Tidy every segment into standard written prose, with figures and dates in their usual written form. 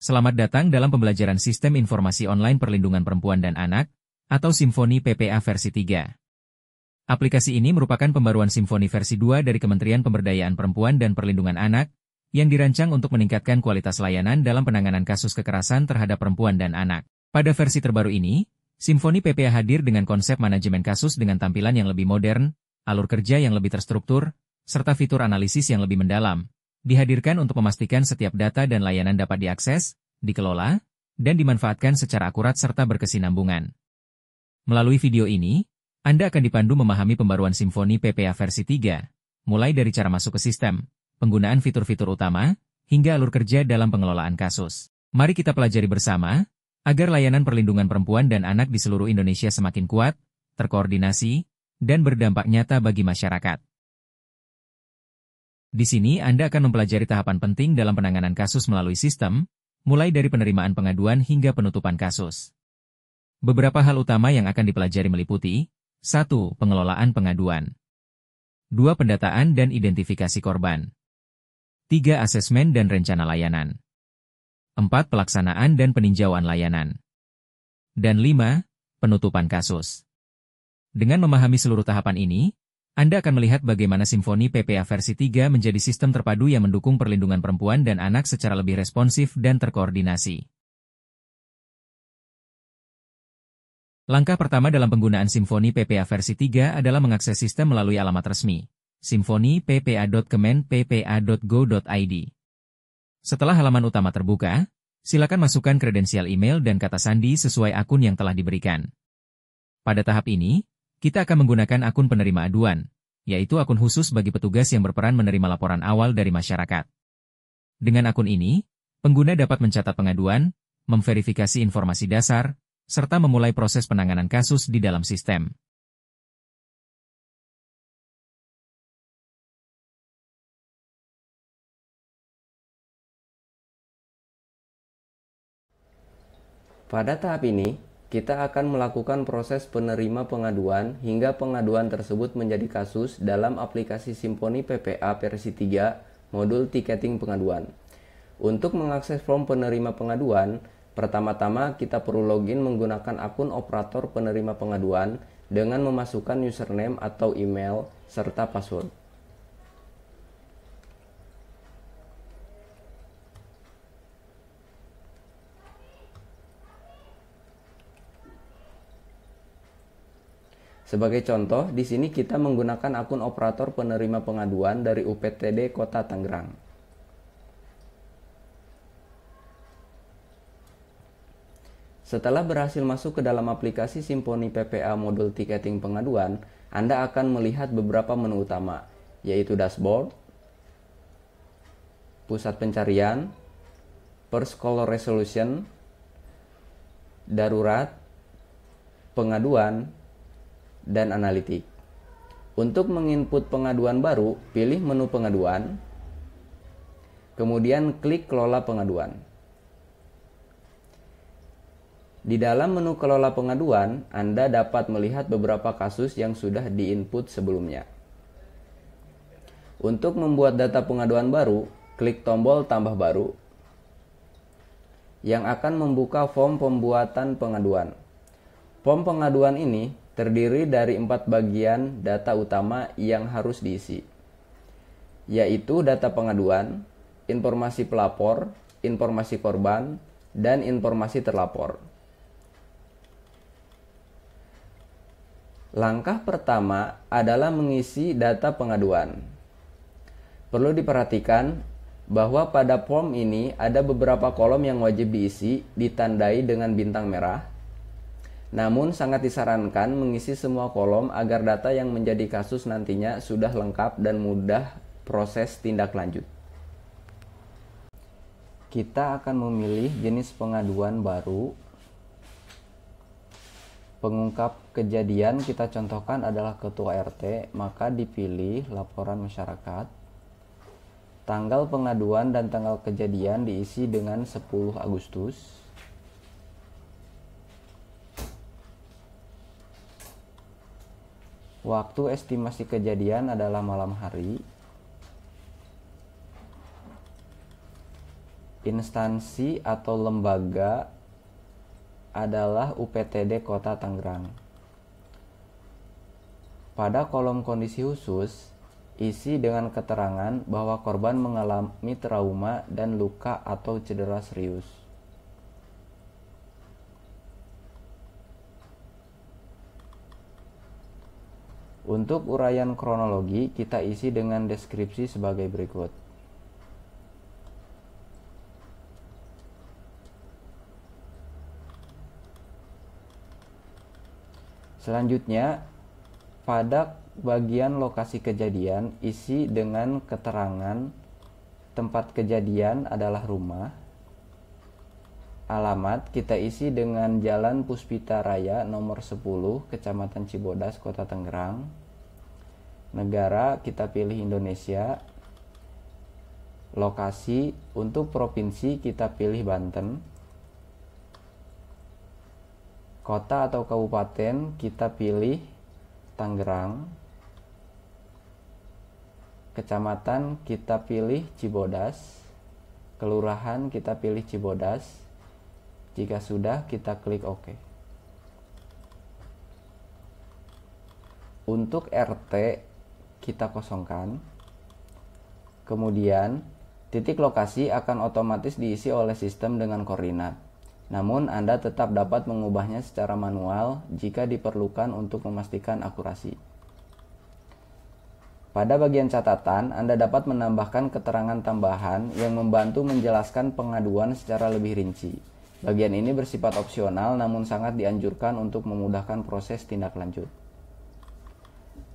Selamat datang dalam pembelajaran Sistem Informasi Online Perlindungan Perempuan dan Anak, atau Simfoni PPA versi 3. Aplikasi ini merupakan pembaruan Simfoni versi 2 dari Kementerian Pemberdayaan Perempuan dan Perlindungan Anak, yang dirancang untuk meningkatkan kualitas layanan dalam penanganan kasus kekerasan terhadap perempuan dan anak. Pada versi terbaru ini, Simfoni PPA hadir dengan konsep manajemen kasus dengan tampilan yang lebih modern, alur kerja yang lebih terstruktur, serta fitur analisis yang lebih mendalam. Dihadirkan untuk memastikan setiap data dan layanan dapat diakses, dikelola, dan dimanfaatkan secara akurat serta berkesinambungan. Melalui video ini, Anda akan dipandu memahami pembaruan Simfoni PPA versi 3, mulai dari cara masuk ke sistem, penggunaan fitur-fitur utama, hingga alur kerja dalam pengelolaan kasus. Mari kita pelajari bersama, agar layanan perlindungan perempuan dan anak di seluruh Indonesia semakin kuat, terkoordinasi, dan berdampak nyata bagi masyarakat. Di sini Anda akan mempelajari tahapan penting dalam penanganan kasus melalui sistem, mulai dari penerimaan pengaduan hingga penutupan kasus. Beberapa hal utama yang akan dipelajari meliputi: 1. Pengelolaan pengaduan. 2. Pendataan dan identifikasi korban. 3. Asesmen dan rencana layanan. 4. Pelaksanaan dan peninjauan layanan. Dan 5. Penutupan kasus. Dengan memahami seluruh tahapan ini, Anda akan melihat bagaimana Simfoni PPA versi 3 menjadi sistem terpadu yang mendukung perlindungan perempuan dan anak secara lebih responsif dan terkoordinasi. Langkah pertama dalam penggunaan Simfoni PPA versi 3 adalah mengakses sistem melalui alamat resmi, simfoni.ppa.kemenppa.go.id. Setelah halaman utama terbuka, silakan masukkan kredensial email dan kata sandi sesuai akun yang telah diberikan. Pada tahap ini, kita akan menggunakan akun penerima aduan, yaitu akun khusus bagi petugas yang berperan menerima laporan awal dari masyarakat. Dengan akun ini, pengguna dapat mencatat pengaduan, memverifikasi informasi dasar, serta memulai proses penanganan kasus di dalam sistem. Pada tahap ini, kita akan melakukan proses penerima pengaduan hingga pengaduan tersebut menjadi kasus dalam aplikasi Simfoni PPA versi 3 modul tiketing pengaduan. Untuk mengakses form penerima pengaduan, pertama-tama kita perlu login menggunakan akun operator penerima pengaduan dengan memasukkan username atau email serta password. Sebagai contoh, di sini kita menggunakan akun operator penerima pengaduan dari UPTD Kota Tangerang. Setelah berhasil masuk ke dalam aplikasi Simfoni PPA modul tiketing pengaduan, Anda akan melihat beberapa menu utama, yaitu dashboard, pusat pencarian, first call resolution, darurat, pengaduan, dan analitik. Untuk menginput pengaduan baru, pilih menu pengaduan, kemudian klik kelola pengaduan. Di dalam menu kelola pengaduan, Anda dapat melihat beberapa kasus yang sudah diinput sebelumnya. Untuk membuat data pengaduan baru, klik tombol tambah baru, yang akan membuka form pembuatan pengaduan. Form pengaduan ini terdiri dari 4 bagian data utama yang harus diisi, yaitu data pengaduan, informasi pelapor, informasi korban, dan informasi terlapor. Langkah pertama adalah mengisi data pengaduan. Perlu diperhatikan bahwa pada form ini ada beberapa kolom yang wajib diisi ditandai dengan bintang merah. Namun sangat disarankan mengisi semua kolom agar data yang menjadi kasus nantinya sudah lengkap dan mudah proses tindak lanjut. Kita akan memilih jenis pengaduan baru. Pengungkap kejadian kita contohkan adalah ketua RT, maka dipilih laporan masyarakat. Tanggal pengaduan dan tanggal kejadian diisi dengan 10 Agustus. Waktu estimasi kejadian adalah malam hari. Instansi atau lembaga adalah UPTD Kota Tangerang. Pada kolom kondisi khusus, isi dengan keterangan bahwa korban mengalami trauma dan luka atau cedera serius. Untuk uraian kronologi, kita isi dengan deskripsi sebagai berikut. Selanjutnya, pada bagian lokasi kejadian, isi dengan keterangan tempat kejadian adalah rumah. Alamat kita isi dengan Jalan Puspita Raya nomor 10, Kecamatan Cibodas, Kota Tangerang. Negara kita pilih Indonesia. Lokasi untuk provinsi kita pilih Banten. Kota atau kabupaten kita pilih Tangerang. Kecamatan kita pilih Cibodas. Kelurahan kita pilih Cibodas. Jika sudah, kita klik OK. Untuk RT kita kosongkan. Kemudian, titik lokasi akan otomatis diisi oleh sistem dengan koordinat. Namun, Anda tetap dapat mengubahnya secara manual jika diperlukan untuk memastikan akurasi. Pada bagian catatan, Anda dapat menambahkan keterangan tambahan yang membantu menjelaskan pengaduan secara lebih rinci. Bagian ini bersifat opsional namun sangat dianjurkan untuk memudahkan proses tindak lanjut.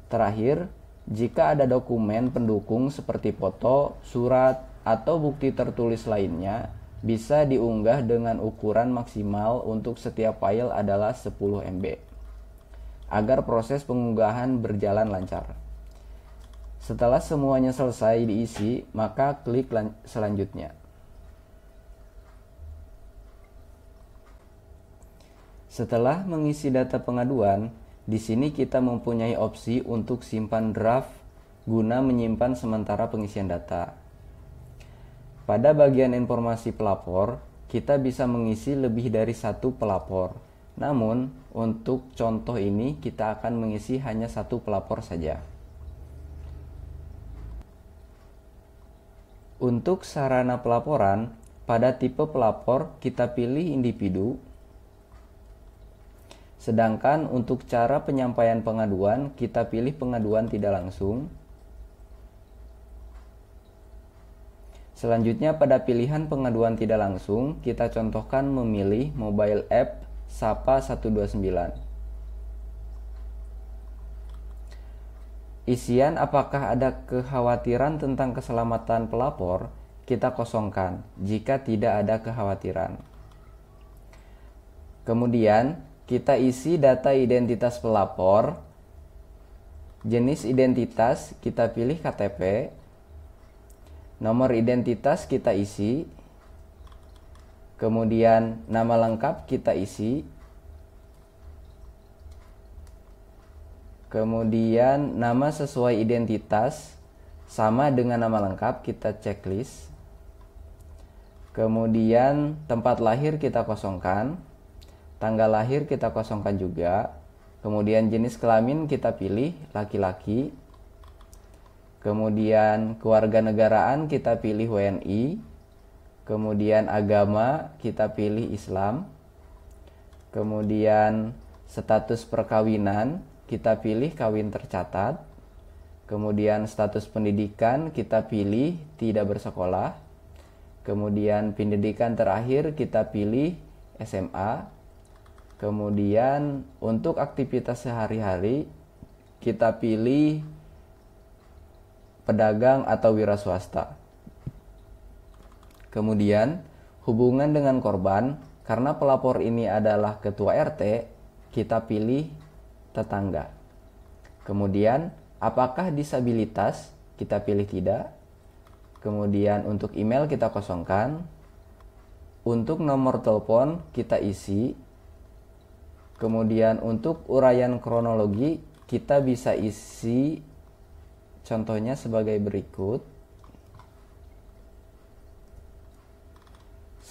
Terakhir, jika ada dokumen pendukung seperti foto, surat, atau bukti tertulis lainnya, bisa diunggah dengan ukuran maksimal untuk setiap file adalah 10 MB, agar proses pengunggahan berjalan lancar. Setelah semuanya selesai diisi, maka klik selanjutnya. Setelah mengisi data pengaduan, di sini kita mempunyai opsi untuk simpan draft guna menyimpan sementara pengisian data. Pada bagian informasi pelapor, kita bisa mengisi lebih dari satu pelapor. Namun, untuk contoh ini kita akan mengisi hanya satu pelapor saja. Untuk sarana pelaporan, pada tipe pelapor kita pilih individu. Sedangkan untuk cara penyampaian pengaduan, kita pilih pengaduan tidak langsung. Selanjutnya pada pilihan pengaduan tidak langsung, kita contohkan memilih mobile app Sapa 129. Isian apakah ada kekhawatiran tentang keselamatan pelapor, kita kosongkan jika tidak ada kekhawatiran. Kemudian, kita isi data identitas pelapor. Jenis identitas kita pilih KTP. Nomor identitas kita isi. Kemudian nama lengkap kita isi. Kemudian nama sesuai identitas sama dengan nama lengkap kita checklist. Kemudian tempat lahir kita kosongkan. Tanggal lahir kita kosongkan juga. Kemudian jenis kelamin kita pilih laki-laki. Kemudian kewarganegaraan kita pilih WNI. Kemudian agama kita pilih Islam. Kemudian status perkawinan kita pilih kawin tercatat. Kemudian status pendidikan kita pilih tidak bersekolah. Kemudian pendidikan terakhir kita pilih SMA. Kemudian untuk aktivitas sehari-hari kita pilih pedagang atau wira swasta. Kemudian hubungan dengan korban, karena pelapor ini adalah ketua RT, kita pilih tetangga. Kemudian apakah disabilitas, kita pilih tidak. Kemudian untuk email kita kosongkan. Untuk nomor telepon kita isi. Kemudian untuk uraian kronologi kita bisa isi contohnya sebagai berikut.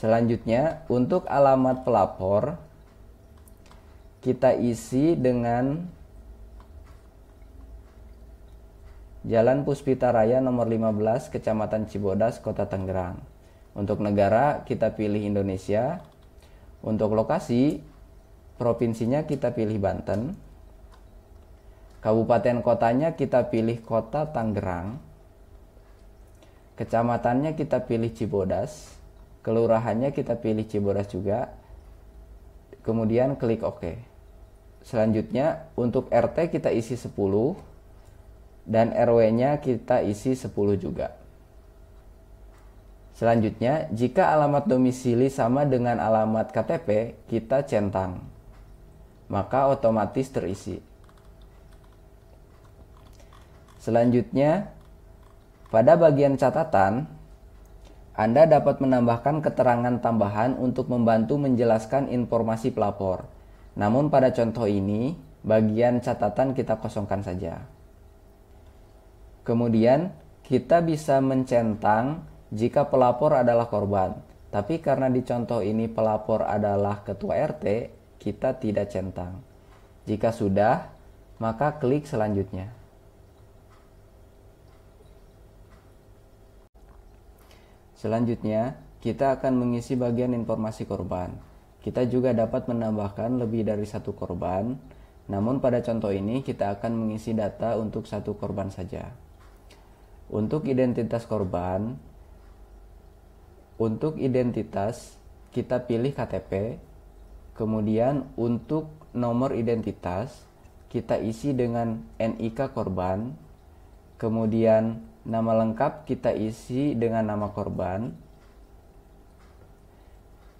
Selanjutnya, untuk alamat pelapor, kita isi dengan Jalan Puspita Raya nomor 15, Kecamatan Cibodas, Kota Tangerang. Untuk negara, kita pilih Indonesia. Untuk lokasi, provinsinya kita pilih Banten. Kabupaten kotanya kita pilih Kota Tangerang. Kecamatannya kita pilih Cibodas. Kelurahannya kita pilih Cibodas juga. Kemudian klik OK. Selanjutnya, untuk RT kita isi 10 dan RW-nya kita isi 10 juga. Selanjutnya, jika alamat domisili sama dengan alamat KTP, kita centang. Maka otomatis terisi. Selanjutnya, pada bagian catatan, Anda dapat menambahkan keterangan tambahan untuk membantu menjelaskan informasi pelapor. Namun pada contoh ini, bagian catatan kita kosongkan saja. Kemudian, kita bisa mencentang jika pelapor adalah korban. Tapi karena di contoh ini pelapor adalah ketua RT, kita tidak centang. Jika sudah, maka klik selanjutnya. Selanjutnya, kita akan mengisi bagian informasi korban. Kita juga dapat menambahkan lebih dari satu korban, namun pada contoh ini kita akan mengisi data untuk satu korban saja. Untuk identitas korban, untuk identitas kita pilih KTP, kemudian untuk nomor identitas kita isi dengan NIK korban, kemudian nama lengkap kita isi dengan nama korban,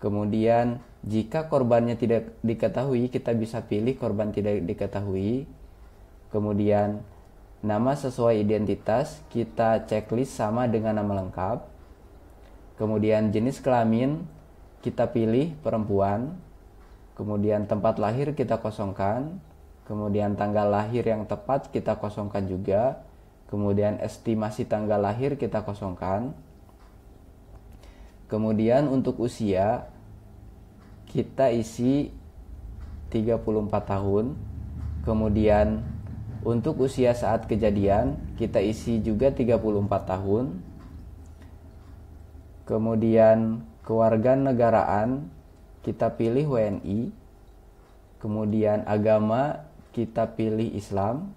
kemudian jika korbannya tidak diketahui kita bisa pilih korban tidak diketahui, kemudian nama sesuai identitas kita checklist sama dengan nama lengkap. Kemudian jenis kelamin kita pilih perempuan. Kemudian tempat lahir kita kosongkan. Kemudian tanggal lahir yang tepat kita kosongkan juga. Kemudian estimasi tanggal lahir kita kosongkan. Kemudian untuk usia kita isi 34 tahun. Kemudian untuk usia saat kejadian, kita isi juga 34 tahun. Kemudian kewarganegaraan, kita pilih WNI. Kemudian agama, kita pilih Islam.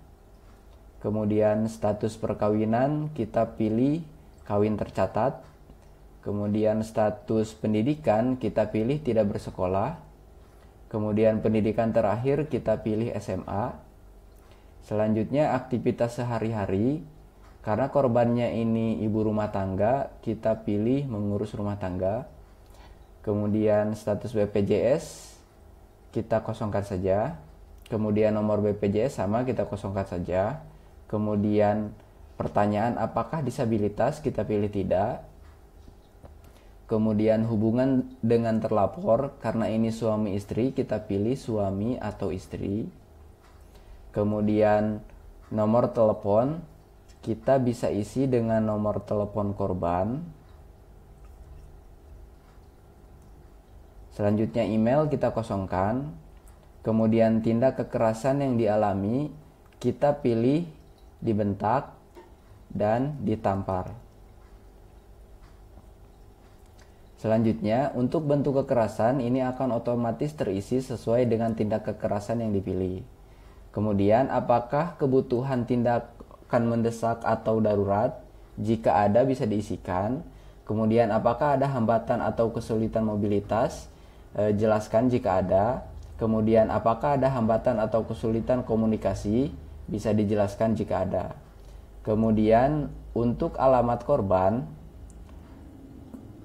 Kemudian status perkawinan, kita pilih kawin tercatat. Kemudian status pendidikan, kita pilih tidak bersekolah. Kemudian pendidikan terakhir, kita pilih SMA. Selanjutnya aktivitas sehari-hari, karena korbannya ini ibu rumah tangga, kita pilih mengurus rumah tangga. Kemudian status BPJS, kita kosongkan saja. Kemudian nomor BPJS sama, kita kosongkan saja. Kemudian pertanyaan apakah disabilitas, kita pilih tidak. Kemudian hubungan dengan terlapor, karena ini suami istri, kita pilih suami atau istri. Kemudian nomor telepon kita bisa isi dengan nomor telepon korban. Selanjutnya email kita kosongkan. Kemudian tindak kekerasan yang dialami kita pilih dibentak dan ditampar. Selanjutnya untuk bentuk kekerasan ini akan otomatis terisi sesuai dengan tindak kekerasan yang dipilih. Kemudian, apakah kebutuhan tindakan mendesak atau darurat? Jika ada, bisa diisikan. Kemudian, apakah ada hambatan atau kesulitan mobilitas? Jelaskan jika ada. Kemudian, apakah ada hambatan atau kesulitan komunikasi? Bisa dijelaskan jika ada. Kemudian, untuk alamat korban,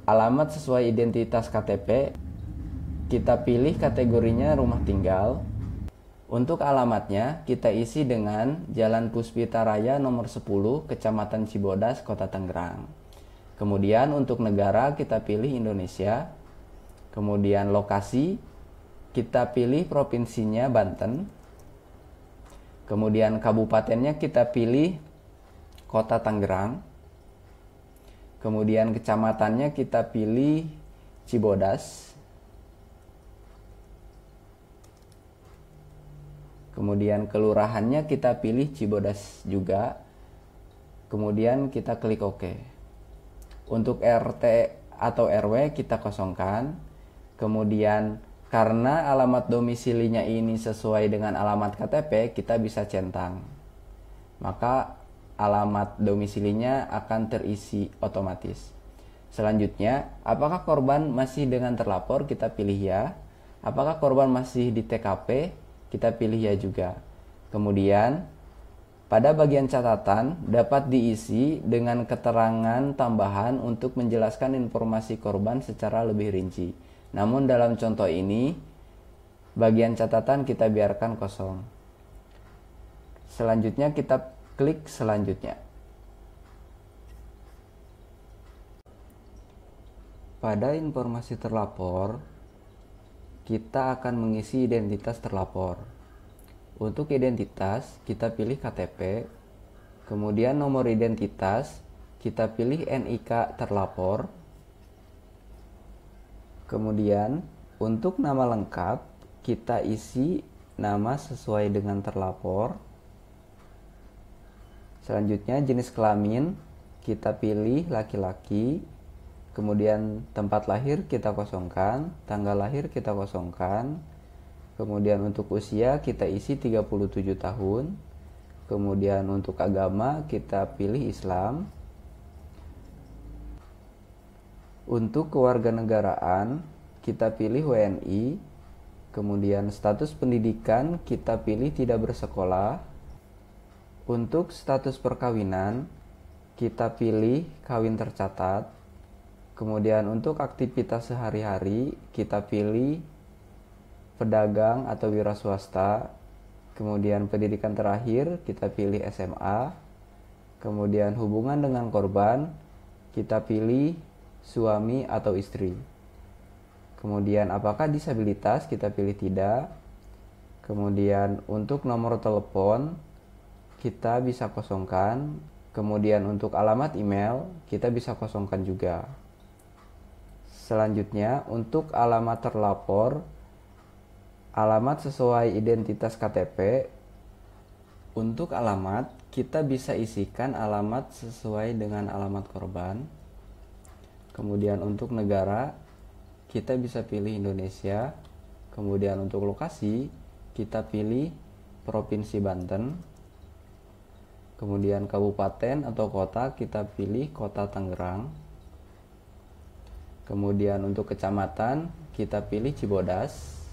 alamat sesuai identitas KTP, kita pilih kategorinya rumah tinggal. Untuk alamatnya, kita isi dengan Jalan Puspita Raya nomor 10, Kecamatan Cibodas, Kota Tangerang. Kemudian untuk negara, kita pilih Indonesia. Kemudian lokasi, kita pilih provinsinya Banten. Kemudian kabupatennya kita pilih Kota Tangerang. Kemudian kecamatannya kita pilih Cibodas. Kemudian kelurahannya kita pilih Cibodas juga. Kemudian kita klik OK. Untuk RT atau RW kita kosongkan. Kemudian karena alamat domisilinya ini sesuai dengan alamat KTP, kita bisa centang. Maka alamat domisilinya akan terisi otomatis. Selanjutnya, apakah korban masih dengan terlapor? Kita pilih ya. Apakah korban masih di TKP? Kita pilih ya juga. Kemudian, pada bagian catatan dapat diisi dengan keterangan tambahan untuk menjelaskan informasi korban secara lebih rinci. Namun dalam contoh ini, bagian catatan kita biarkan kosong. Selanjutnya kita klik selanjutnya. Pada informasi terlapor, kita akan mengisi identitas terlapor. Untuk identitas, kita pilih KTP, kemudian nomor identitas, kita pilih NIK terlapor. Kemudian, untuk nama lengkap, kita isi nama sesuai dengan terlapor. Selanjutnya, jenis kelamin, kita pilih laki-laki. Kemudian tempat lahir kita kosongkan, tanggal lahir kita kosongkan. Kemudian untuk usia kita isi 37 tahun. Kemudian untuk agama kita pilih Islam. Untuk kewarganegaraan kita pilih WNI. Kemudian status pendidikan kita pilih tidak bersekolah. Untuk status perkawinan kita pilih kawin tercatat. Kemudian untuk aktivitas sehari-hari kita pilih pedagang atau wira swasta. Kemudian pendidikan terakhir kita pilih SMA. Kemudian hubungan dengan korban kita pilih suami atau istri. Kemudian apakah disabilitas kita pilih tidak. Kemudian untuk nomor telepon kita bisa kosongkan. Kemudian untuk alamat email kita bisa kosongkan juga. Selanjutnya, untuk alamat terlapor, alamat sesuai identitas KTP. Untuk alamat, kita bisa isikan alamat sesuai dengan alamat korban. Kemudian untuk negara, kita bisa pilih Indonesia. Kemudian untuk lokasi, kita pilih Provinsi Banten. Kemudian kabupaten atau kota, kita pilih Kota Tangerang. Kemudian untuk kecamatan kita pilih Cibodas.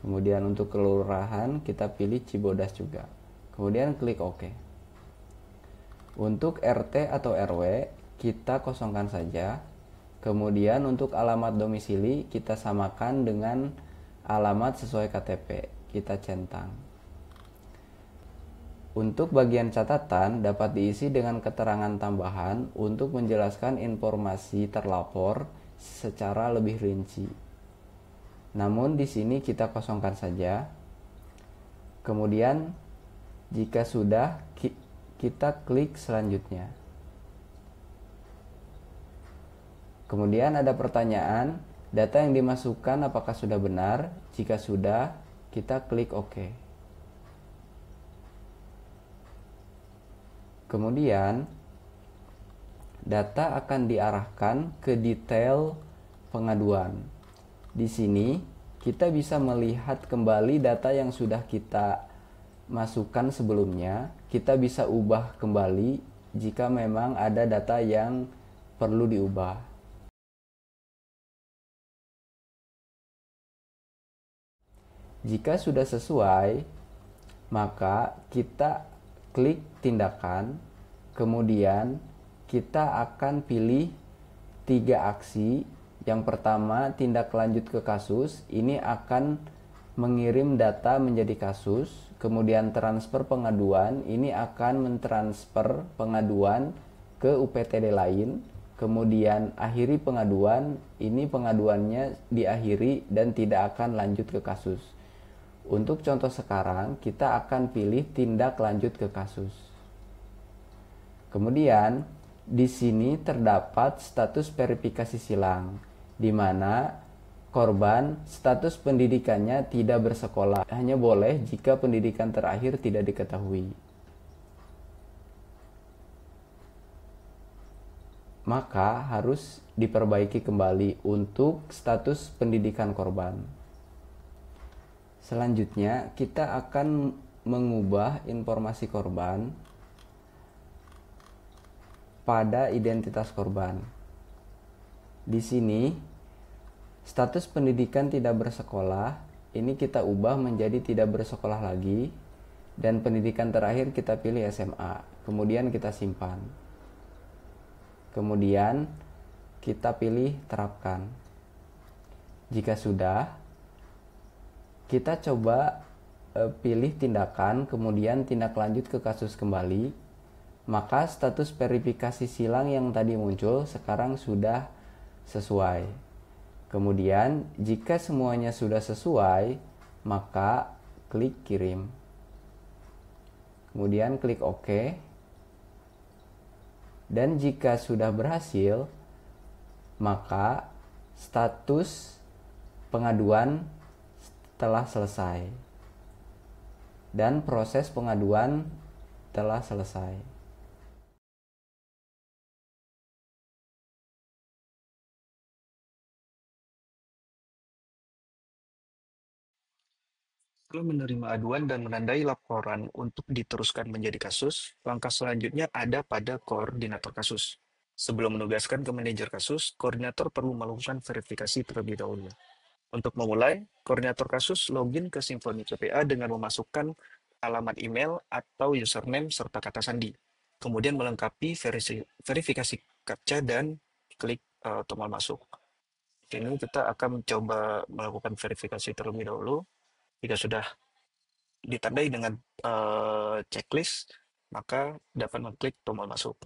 Kemudian untuk kelurahan kita pilih Cibodas juga. Kemudian klik OK. Untuk RT atau RW kita kosongkan saja. Kemudian untuk alamat domisili kita samakan dengan alamat sesuai KTP. Kita centang. Untuk bagian catatan dapat diisi dengan keterangan tambahan untuk menjelaskan informasi terlapor secara lebih rinci. Namun di sini kita kosongkan saja. Kemudian jika sudah kita klik selanjutnya. Kemudian ada pertanyaan, data yang dimasukkan apakah sudah benar? Jika sudah, kita klik OK. Kemudian data akan diarahkan ke detail pengaduan. Di sini kita bisa melihat kembali data yang sudah kita masukkan sebelumnya. Kita bisa ubah kembali jika memang ada data yang perlu diubah. Jika sudah sesuai, maka kita klik tindakan, kemudian kita akan pilih 3 aksi. Yang pertama, tindak lanjut ke kasus. Ini akan mengirim data menjadi kasus. Kemudian transfer pengaduan, ini akan mentransfer pengaduan ke UPTD lain. Kemudian akhiri pengaduan, ini pengaduannya diakhiri dan tidak akan lanjut ke kasus. Untuk contoh sekarang, kita akan pilih tindak lanjut ke kasus. Kemudian, Di sini terdapat status verifikasi silang, di mana korban status pendidikannya tidak bersekolah, hanya boleh jika pendidikan terakhir tidak diketahui. Maka harus diperbaiki kembali untuk status pendidikan korban. Selanjutnya, kita akan mengubah informasi korban pada identitas korban. Di sini, status pendidikan tidak bersekolah ini kita ubah menjadi tidak bersekolah lagi, dan pendidikan terakhir kita pilih SMA. Kemudian kita simpan. Kemudian kita pilih terapkan. Jika sudah, kita coba pilih tindakan, kemudian tindak lanjut ke kasus kembali. Maka status verifikasi silang yang tadi muncul sekarang sudah sesuai. Kemudian jika semuanya sudah sesuai, maka klik kirim. Kemudian klik OK. Dan jika sudah berhasil, maka status pengaduan telah selesai. Dan proses pengaduan telah selesai. Setelah menerima aduan dan menandai laporan untuk diteruskan menjadi kasus, langkah selanjutnya ada pada koordinator kasus. Sebelum menugaskan ke manajer kasus, koordinator perlu melakukan verifikasi terlebih dahulu. Untuk memulai, koordinator kasus login ke Symfony PPA dengan memasukkan alamat email atau username serta kata sandi. Kemudian melengkapi verifikasi CAPTCHA dan klik tombol masuk. Ini kita akan mencoba melakukan verifikasi terlebih dahulu. Jika sudah ditandai dengan checklist, maka dapat mengklik tombol masuk.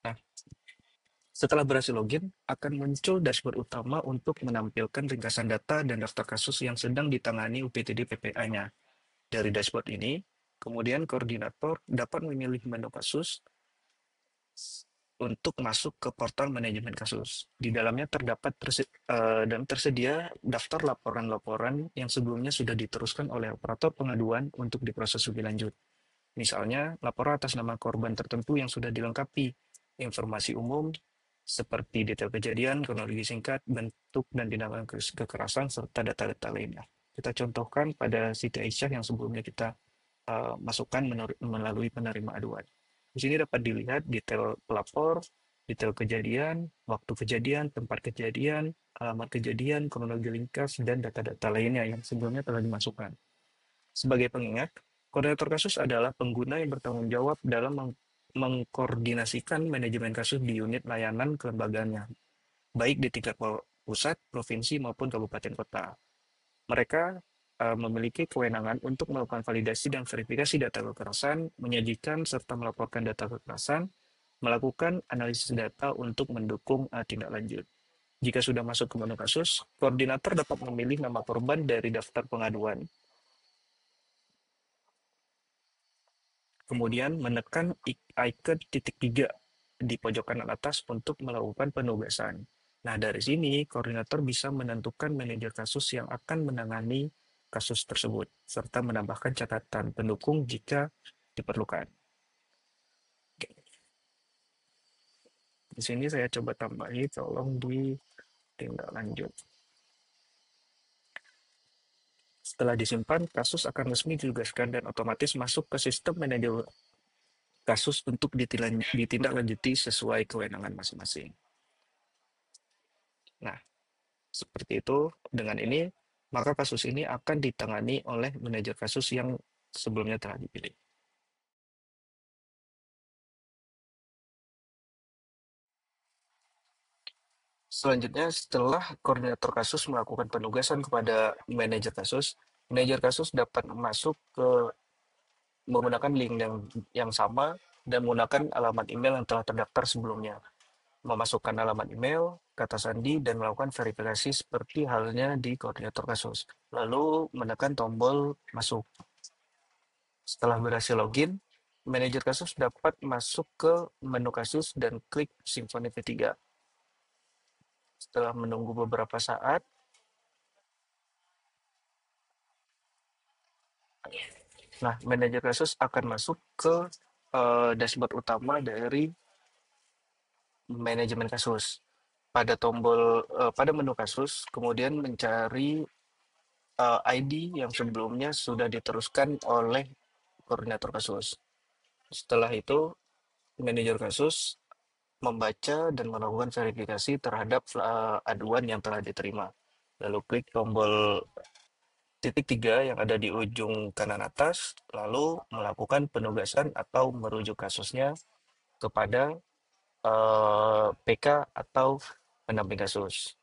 Nah, setelah berhasil login, akan muncul dashboard utama untuk menampilkan ringkasan data dan daftar kasus yang sedang ditangani UPTD PPA-nya. Dari dashboard ini, kemudian koordinator dapat memilih menu kasus untuk masuk ke portal manajemen kasus. Di dalamnya tersedia daftar laporan-laporan yang sebelumnya sudah diteruskan oleh operator pengaduan untuk diproses lebih lanjut. Misalnya, laporan atas nama korban tertentu yang sudah dilengkapi, informasi umum seperti detail kejadian, kronologi singkat, bentuk dan tindakan kekerasan, serta data-data lainnya. Kita contohkan pada Siti Aisyah yang sebelumnya kita masukkan melalui penerima aduan. Di sini dapat dilihat detail pelapor, detail kejadian, waktu kejadian, tempat kejadian, alamat kejadian, kronologi ringkas, dan data-data lainnya yang sebelumnya telah dimasukkan. Sebagai pengingat, koordinator kasus adalah pengguna yang bertanggung jawab dalam mengkoordinasikan manajemen kasus di unit layanan kelembagaannya, baik di tingkat pusat, provinsi, maupun kabupaten kota. Mereka memiliki kewenangan untuk melakukan validasi dan verifikasi data kekerasan, menyajikan serta melaporkan data kekerasan, melakukan analisis data untuk mendukung tindak lanjut. Jika sudah masuk ke menu kasus, koordinator dapat memilih nama korban dari daftar pengaduan. Kemudian menekan icon titik 3 di pojok kanan atas untuk melakukan penugasan. Nah, dari sini koordinator bisa menentukan manajer kasus yang akan menangani kasus tersebut, serta menambahkan catatan pendukung jika diperlukan. Di sini saya coba tambahi, tolong di tindak lanjut. Setelah disimpan, kasus akan resmi ditugaskan dan otomatis masuk ke sistem manajer kasus untuk ditindaklanjuti sesuai kewenangan masing-masing. Nah, seperti itu, dengan ini, maka kasus ini akan ditangani oleh manajer kasus yang sebelumnya telah dipilih. Selanjutnya, setelah koordinator kasus melakukan penugasan kepada manajer kasus dapat masuk ke menggunakan link yang sama dan menggunakan alamat email yang telah terdaftar sebelumnya. Memasukkan alamat email, kata sandi, dan melakukan verifikasi seperti halnya di koordinator kasus. Lalu menekan tombol masuk. Setelah berhasil login, manajer kasus dapat masuk ke menu kasus dan klik Symfony V3. Setelah menunggu beberapa saat, nah manajer kasus akan masuk ke dashboard utama dari manajemen kasus. Pada menu kasus, kemudian mencari ID yang sebelumnya sudah diteruskan oleh koordinator kasus. Setelah itu, manajer kasus membaca dan melakukan verifikasi terhadap aduan yang telah diterima. Lalu klik tombol titik 3 yang ada di ujung kanan atas, lalu melakukan penugasan atau merujuk kasusnya kepada PK atau pendamping kasus.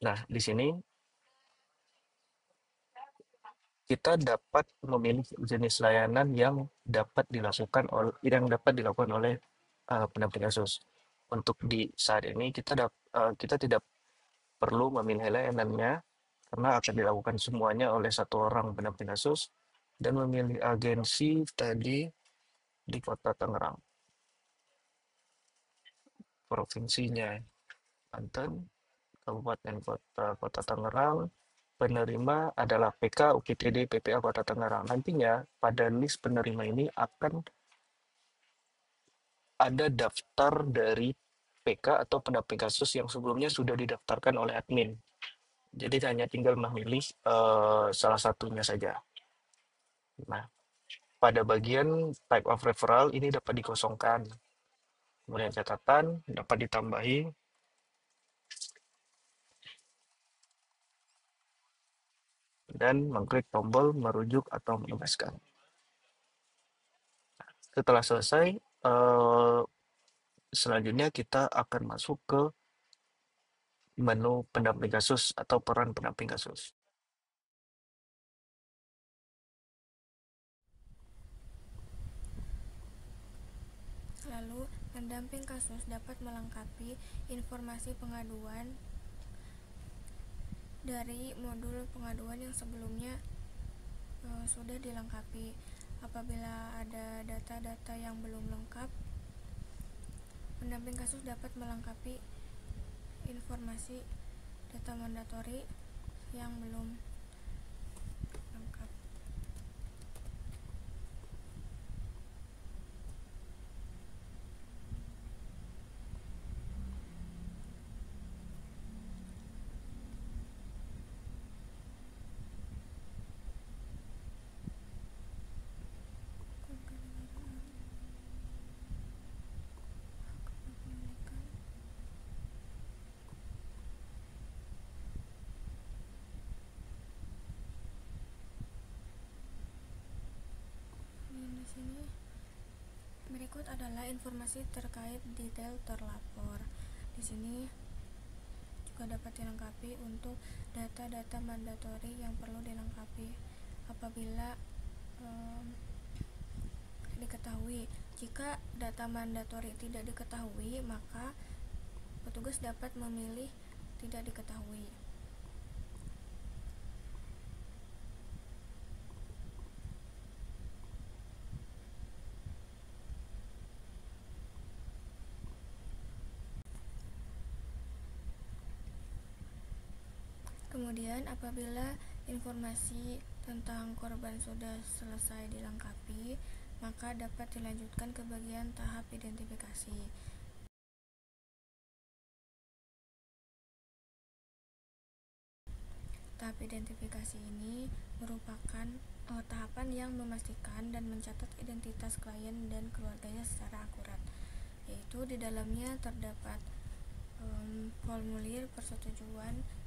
Nah, di sini kita dapat memilih jenis layanan yang dapat dilakukan oleh pendamping kasus. Untuk di saat ini kita tidak perlu memilih layanannya karena akan dilakukan semuanya oleh satu orang pendamping kasus dan memilih agensi tadi di Kota Tangerang. Provinsinya Banten, Kabupaten Kota Tangerang, penerima adalah PK, UKTD, PPA Kota Tangerang. Nantinya pada list penerima ini akan ada daftar dari PK atau pendamping kasus yang sebelumnya sudah didaftarkan oleh admin. Jadi hanya tinggal memilih salah satunya saja. Nah, pada bagian type of referral ini dapat dikosongkan. Kemudian catatan dapat ditambahi dan mengklik tombol merujuk atau menugaskan. Setelah selesai, selanjutnya kita akan masuk ke menu pendamping kasus atau peran pendamping kasus. Lalu, pendamping kasus dapat melengkapi informasi pengaduan dari modul pengaduan yang sebelumnya sudah dilengkapi. Apabila ada data-data yang belum lengkap, pendamping kasus dapat melengkapi informasi data mandatori yang belum lengkap. Di sini berikut adalah informasi terkait detail terlapor. Di sini juga dapat dilengkapi untuk data-data mandatori yang perlu dilengkapi apabila diketahui. Jika data mandatori tidak diketahui, maka petugas dapat memilih tidak diketahui. Kemudian apabila informasi tentang korban sudah selesai dilengkapi, maka dapat dilanjutkan ke bagian tahap identifikasi. Tahap identifikasi ini merupakan tahapan yang memastikan dan mencatat identitas klien dan keluarganya secara akurat, yaitu di dalamnya terdapat formulir persetujuan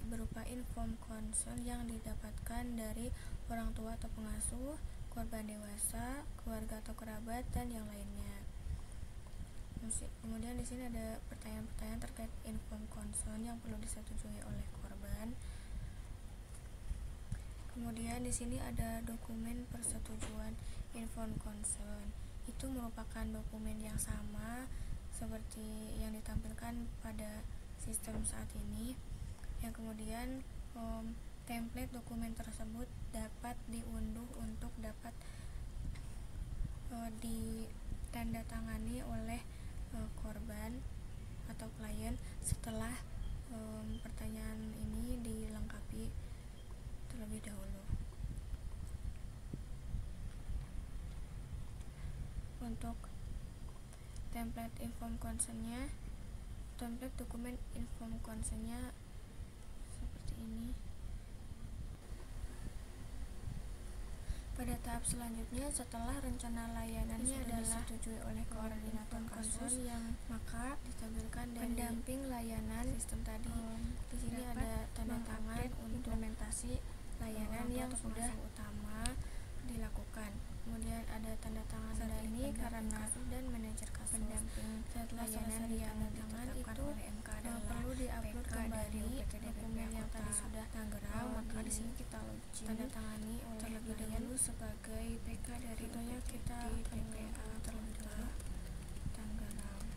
berupa inform consent yang didapatkan dari orang tua atau pengasuh, korban dewasa, keluarga atau kerabat, dan yang lainnya. Kemudian di sini ada pertanyaan-pertanyaan terkait inform consent yang perlu disetujui oleh korban. Kemudian di sini ada dokumen persetujuan inform consent. Itu merupakan dokumen yang sama seperti yang ditampilkan pada sistem saat ini. Yang kemudian template dokumen tersebut dapat diunduh untuk dapat ditandatangani oleh korban atau klien setelah pertanyaan ini dilengkapi terlebih dahulu. Untuk template inform consent-nya, template dokumen inform consent-nya seperti ini. Pada tahap selanjutnya, setelah rencana layanan ini adalah disetujui oleh koordinator kasus, maka ditampilkan dari pendamping layanan sistem tadi. Di sini ada tanda tangan untuk implementasi layanan yang sudah utama dilakukan. Kemudian ada tanda tangan dari ini karena dan manajer kasus. Pendamping setelah layanan yang ditetapkan itu oleh MK perlu diupload kembali dokumen yang tadi sudah Tangerang, maka di sini kita login tanda tangani oleh terlebih dahulu sebagai PK dari kita DPA terlebih dahulu Tangerang.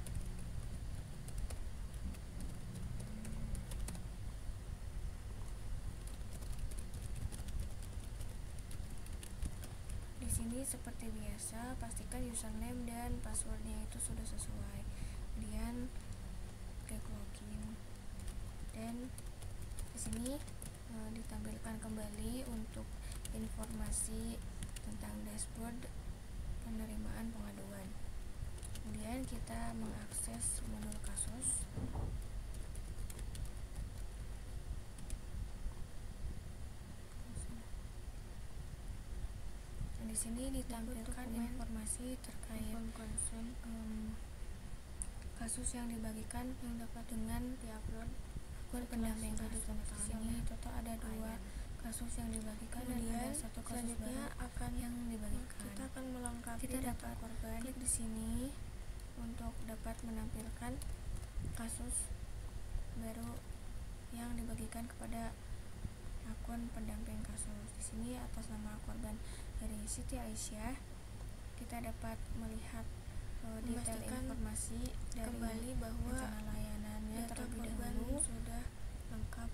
Di sini seperti biasa, pastikan username dan passwordnya itu sudah sesuai. Kemudian klik login. Dan di sini ditampilkan kembali untuk informasi tentang dashboard penerimaan pengaduan. Kemudian kita mengakses modul kasus. Di sini ditampilkan informasi terkait kasus yang dibagikan yang dapat dengan diupload akun pendamping kasus. Di sini total ada 2 kasus yang dibagikan dan ada 1 kasus selanjutnya akan yang dibagikan. Kita akan melengkapi data korban. Klik di sini untuk dapat menampilkan kasus baru yang dibagikan kepada akun pendamping kasus. Di sini atas nama korban dari Siti Aisyah, kita dapat melihat detail informasi dari kembali bahwa layanannya terlebih dahulu sudah lengkap.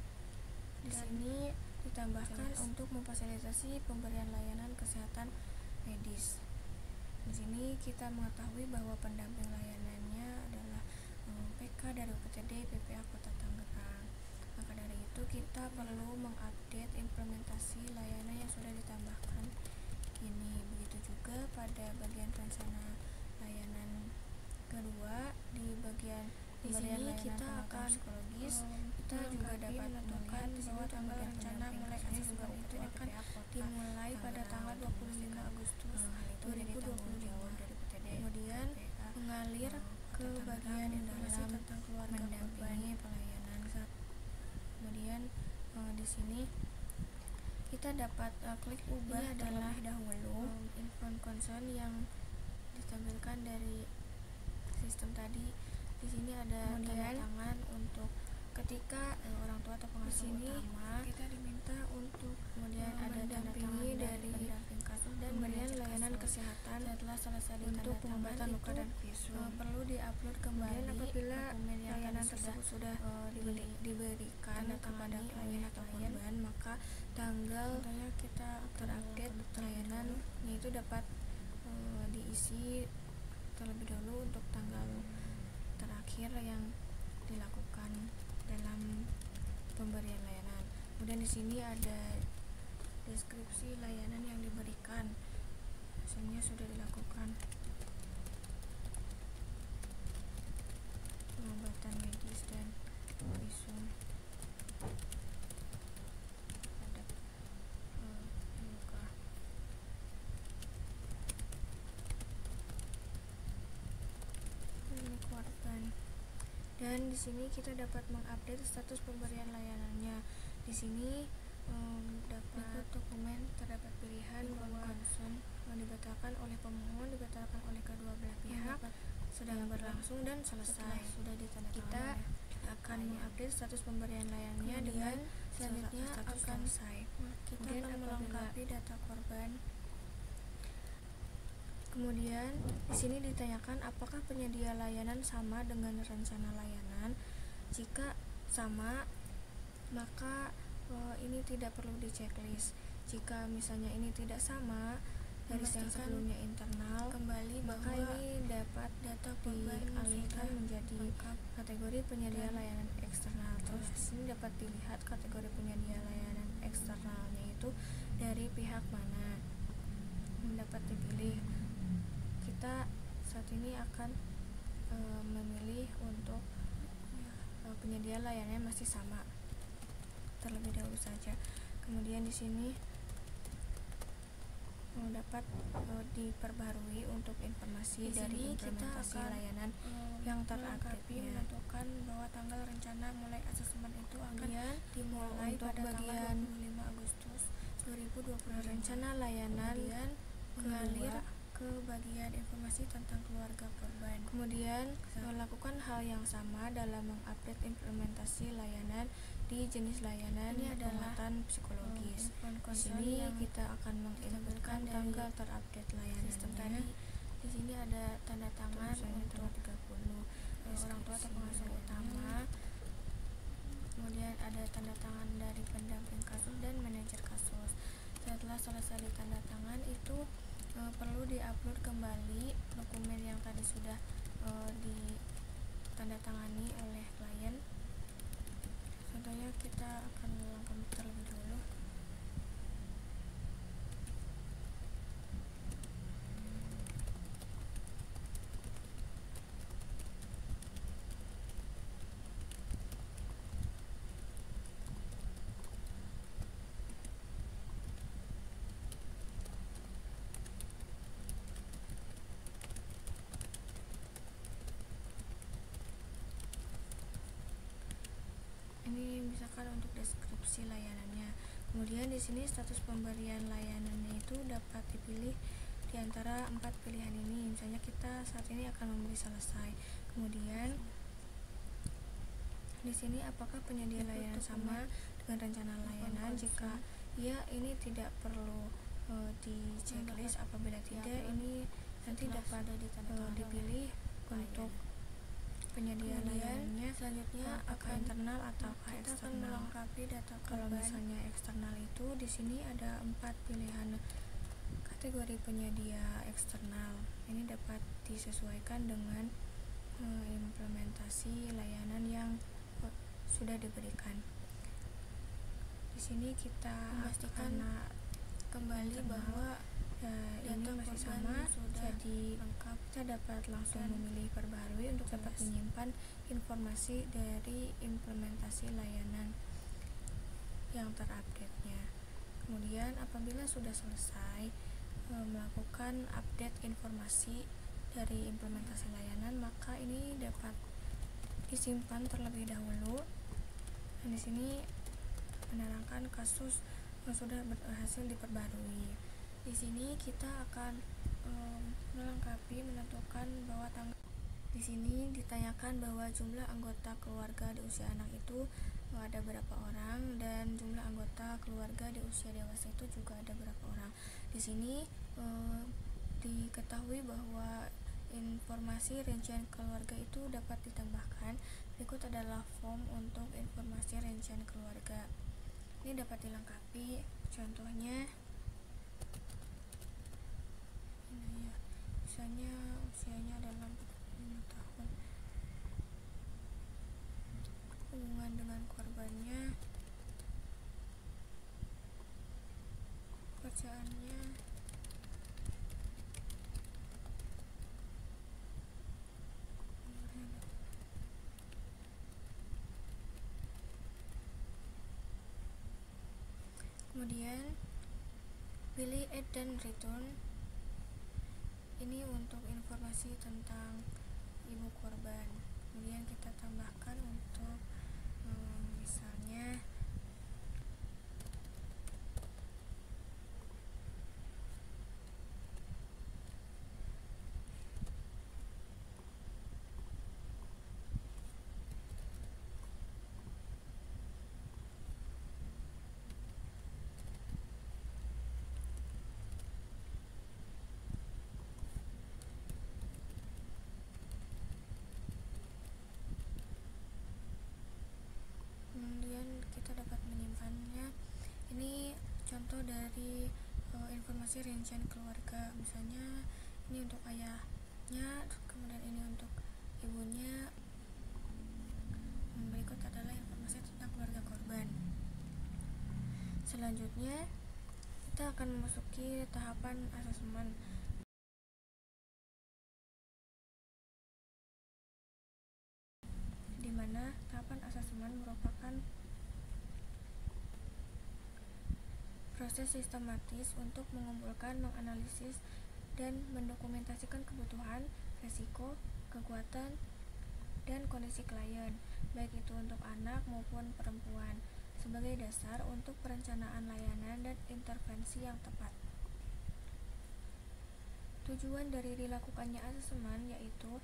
Di sini ditambahkan untuk memfasilitasi pemberian layanan kesehatan medis. Di sini kita mengetahui bahwa pendamping layanannya adalah PK dari UPTD PPA Kota Tangerang. Maka dari itu kita perlu mengupdate implementasi layanan yang sudah ditambahkan ini. Begitu juga pada bagian rencana layanan kedua, di bagian pemberian layanan kita akan psikologis, kita juga dapat menentukan bahwa tanggal rencana mulai juga itu akan dimulai pada tanggal 25 Agustus 2025. Kemudian mengalir ke bagian informasi tentang keluarga korban pelayanan. Kemudian di sini kita dapat klik ubah terlebih dahulu inform consent yang ditampilkan dari sistem tadi. Di sini ada tanda tangan untuk ketika orang tua atau pengasuh utama kita diminta untuk kemudian ada tanda tangan dari pendamping kasus dan pemberian layanan kesehatan setelah selesai untuk pengobatan luka dan visum perlu diupload kembali apabila layanan tersebut sudah diberikan kepada klien atau korban, maka tanggal kita terupdate layanan itu dapat diisi terlebih dahulu untuk tanggal terakhir yang dilakukan dalam pemberian layanan. Kemudian di sini ada deskripsi layanan yang diberikan, semuanya sudah dilakukan. Pengobatan medis dan visum terhadap luka. Ini korban. Dan di sini kita dapat mengupdate status pemberian layanannya. Di sini dapat dokumen terdapat pilihan concern dibatalkan oleh pemohon, dibatalkan oleh kedua belah pihak, sedang berlangsung dan selesai. Sudah ditandatangani. Kita akan mengupdate status pemberian layanannya dengan selanjutnya akan selesai. Kita akan melengkapi data korban. Kemudian di sini ditanyakan apakah penyedia layanan sama dengan rencana layanan. Jika sama, maka ini tidak perlu di checklist. Jika misalnya ini tidak sama, dari yang sebelumnya internal kembali, maka ini dapat data dialihkan menjadi kategori penyedia layanan eksternal. Terus di sini dapat dilihat kategori penyedia layanan eksternalnya itu dari pihak mana, dapat dipilih. Kita saat ini akan memilih untuk penyedia layanan masih sama terlebih dahulu saja. Kemudian di sini dapat diperbarui untuk informasi dari implementasi layanan yang terupdate-nya. Menentukan bahwa tanggal rencana mulai asesmen itu akan dimulai pada bagian 25 Agustus 2020. Rencana layanan mengalir ke bagian informasi tentang keluarga korban. Kemudian melakukan hal yang sama dalam mengupdate implementasi layanan di jenis layanan penguatan psikologis. Di sini kita akan menginputkan tanggal terupdate layanannya. Di sini ada tanda tangan untuk 30 orang tua atau pengasuh utama. Kemudian ada tanda tangan dari pendamping kasus dan manajer kasus. Setelah selesai ditanda tangan itu perlu diupload kembali dokumen yang tadi sudah ditandatangani oleh klien. Contohnya kita akan melangkah terlebih dulu. Ini misalkan untuk deskripsi layanannya. Kemudian di sini status pemberian layanannya itu dapat dipilih di antara 4 pilihan ini. Misalnya kita saat ini akan memilih selesai. Kemudian di sini apakah penyedia layanan sama dengan rencana layanan? Jika ya, ini tidak perlu di checklist. Apabila tidak, ini nanti dapat dipilih untuk penyedia layanannya. Selanjutnya apakah internal atau eksternal. Melengkapi data kalau misalnya eksternal itu di sini ada 4 pilihan kategori penyedia eksternal. Ini dapat disesuaikan dengan implementasi layanan yang sudah diberikan. Di sini kita memastikan kembali bahwa ini masih sama, jadi lengkap. Kita dapat langsung memilih perbarui untuk dapat menyimpan informasi dari implementasi layanan yang terupdate-nya. Kemudian apabila sudah selesai melakukan update informasi dari implementasi layanan, maka ini dapat disimpan terlebih dahulu. Dan di sini menerangkan kasus yang sudah berhasil diperbarui. Di sini kita akan menentukan bahwa di sini ditanyakan bahwa jumlah anggota keluarga di usia anak itu ada berapa orang, dan jumlah anggota keluarga di usia dewasa itu juga ada berapa orang. Di sini diketahui bahwa informasi rincian keluarga itu dapat ditambahkan. Berikut adalah form untuk informasi rincian keluarga. Ini dapat dilengkapi. Contohnya ini ya, misalnya usianya adalah 5 tahun, hubungan dengan korbannya, pekerjaannya, kemudian pilih add dan return. Ini untuk informasi tentang ibu korban. Kemudian kita tambahkan untuk misalnya kita dapat menyimpannya. Ini contoh dari informasi informasi rincian keluarga, misalnya ini untuk ayahnya, kemudian ini untuk ibunya. Berikut adalah informasi tentang keluarga korban. Selanjutnya kita akan memasuki tahapan asesmen, di mana tahapan asesmen merupakan proses sistematis untuk mengumpulkan, menganalisis, dan mendokumentasikan kebutuhan, risiko, kekuatan, dan kondisi klien, baik itu untuk anak maupun perempuan, sebagai dasar untuk perencanaan layanan dan intervensi yang tepat. Tujuan dari dilakukannya asesmen yaitu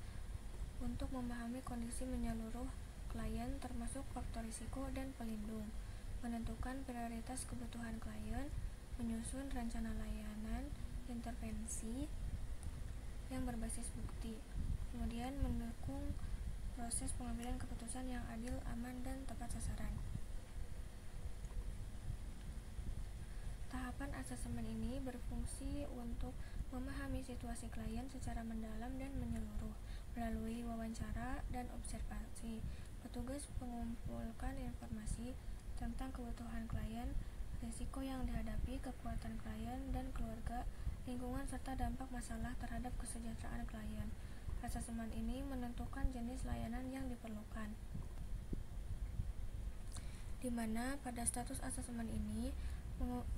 untuk memahami kondisi menyeluruh klien termasuk faktor risiko dan pelindung, menentukan prioritas kebutuhan klien, menyusun rencana layanan intervensi yang berbasis bukti, kemudian mendukung proses pengambilan keputusan yang adil, aman, dan tepat sasaran. Tahapan asesmen ini berfungsi untuk memahami situasi klien secara mendalam dan menyeluruh. Melalui wawancara dan observasi, petugas mengumpulkan informasi tentang kebutuhan klien, risiko yang dihadapi, kekuatan klien dan keluarga, lingkungan, serta dampak masalah terhadap kesejahteraan klien. Asesmen ini menentukan jenis layanan yang diperlukan, di mana pada status asesmen ini